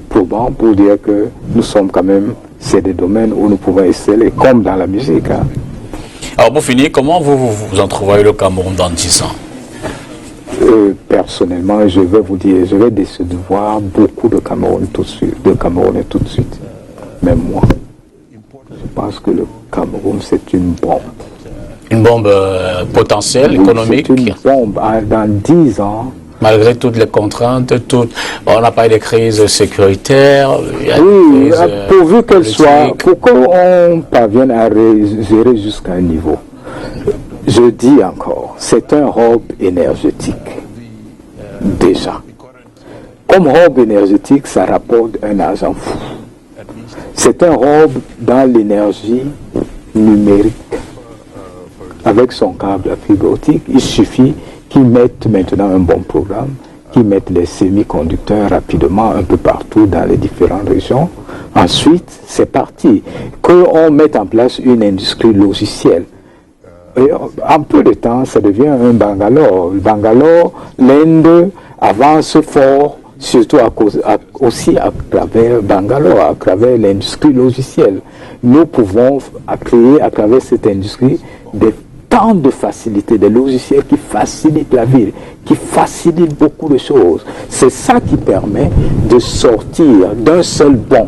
probants pour dire que nous sommes quand même, c'est des domaines où nous pouvons exceller, comme dans la musique. Hein. Alors pour finir, comment vous entrevoyez le Cameroun dans 10 ans? Personnellement, je vais vous dire, je vais décevoir beaucoup de Cameroun tout de suite, tout de suite. Même moi. Je pense que le Cameroun, c'est une bombe. Une bombe potentielle, économique? C'est une bombe. Dans 10 ans, malgré toutes les contraintes, on n'a pas eu de crise sécuritaire. Oui, pourvu qu'elle soit, pour qu'on parvienne à gérer jusqu'à un niveau. Je dis encore, c'est un hub énergétique. Déjà. Comme hub énergétique, ça rapporte un argent fou. C'est un hub dans l'énergie numérique. Avec son câble à fibre optique, il suffit qui mettent maintenant un bon programme, qui mettent les semi-conducteurs rapidement un peu partout dans les différentes régions. Ensuite, c'est parti. Qu'on mette en place une industrie logicielle. Et en peu de temps, ça devient un Bangalore. Bangalore, l'Inde avance fort, surtout aussi à travers Bangalore, à travers l'industrie logicielle. Nous pouvons créer à travers cette industrie tant de facilités, des logiciels qui facilitent la vie, qui facilitent beaucoup de choses. C'est ça qui permet de sortir d'un seul bond,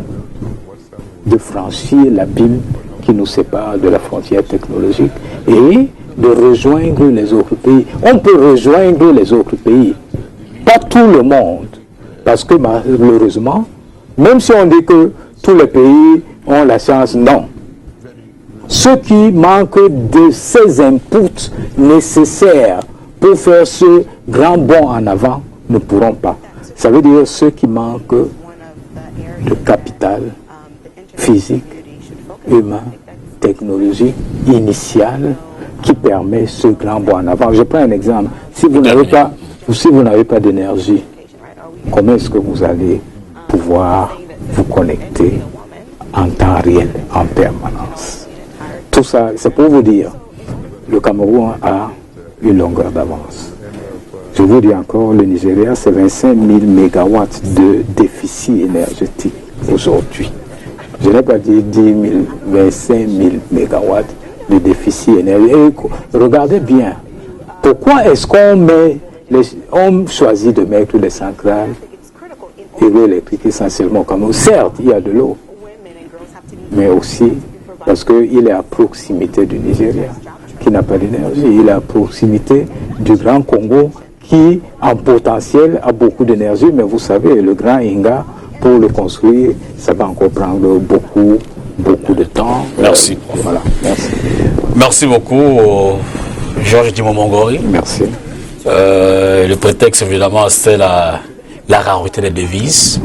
de franchir l'abîme qui nous sépare de la frontière technologique et de rejoindre les autres pays. On peut rejoindre les autres pays, pas tout le monde, parce que malheureusement, même si on dit que tous les pays ont la chance, non. Ceux qui manquent de ces inputs nécessaires pour faire ce grand bond en avant ne pourront pas. Ça veut dire ceux qui manquent de capital physique, humain, technologique, initial, qui permet ce grand bond en avant. Je prends un exemple. Si vous n'avez pas d'énergie, comment est-ce que vous allez pouvoir vous connecter en temps réel, en permanence? Tout ça, c'est pour vous dire, le Cameroun a une longueur d'avance. Je vous dis encore, le Nigeria, c'est 25 000 mégawatts de déficit énergétique aujourd'hui. Je n'ai pas dit 10 000, 25 000 mégawatts de déficit énergétique. Regardez bien, pourquoi est-ce qu'on choisit de mettre les centrales hydroélectriques essentiellement au Cameroun? Certes, il y a de l'eau, mais aussi parce qu'il est à proximité du Nigeria, qui n'a pas d'énergie. Il est à proximité du Grand Congo, qui, en potentiel, a beaucoup d'énergie. Mais vous savez, le Grand Inga, pour le construire, ça va encore prendre beaucoup de temps. Merci. Voilà, merci. Merci beaucoup, Georges Dimomongori. Merci. Le prétexte, évidemment, c'était la rareté des devises.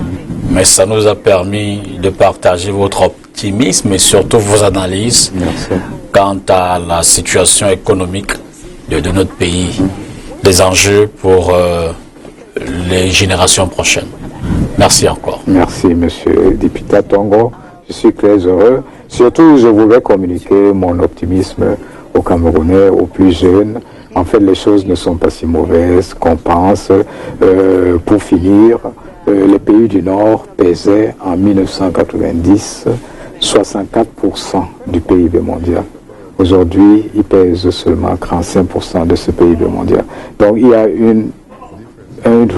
Mais ça nous a permis de partager votre optimisme et surtout vos analyses. Merci. Quant à la situation économique de notre pays, des enjeux pour les générations prochaines. Merci encore. Merci, monsieur Dipita Tongo. Je suis très heureux. Surtout, je voulais communiquer mon optimisme aux Camerounais, aux plus jeunes. En fait, les choses ne sont pas si mauvaises qu'on pense. Pour finir, les pays du Nord pesaient en 1990 64% du PIB mondial. Aujourd'hui, ils pèsent seulement 35% de ce PIB mondial. Donc, il y a une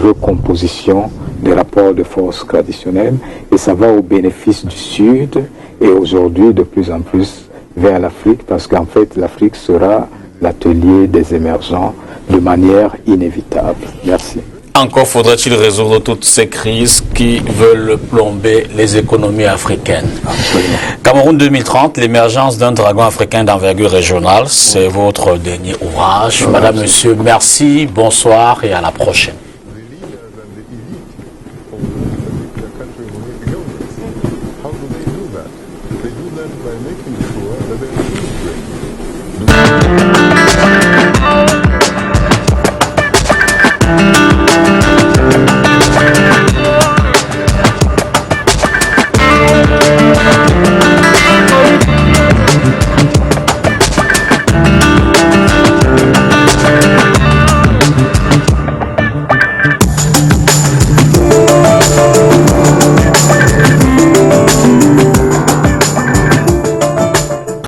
recomposition des rapports de force traditionnels et ça va au bénéfice du Sud et aujourd'hui de plus en plus vers l'Afrique parce qu'en fait, l'Afrique sera l'atelier des émergents de manière inévitable. Merci. Encore faudrait-il résoudre toutes ces crises qui veulent plomber les économies africaines. Absolument. Cameroun 2030, l'émergence d'un dragon africain d'envergure régionale, c'est votre dernier ouvrage. Madame, monsieur, merci, bonsoir et à la prochaine.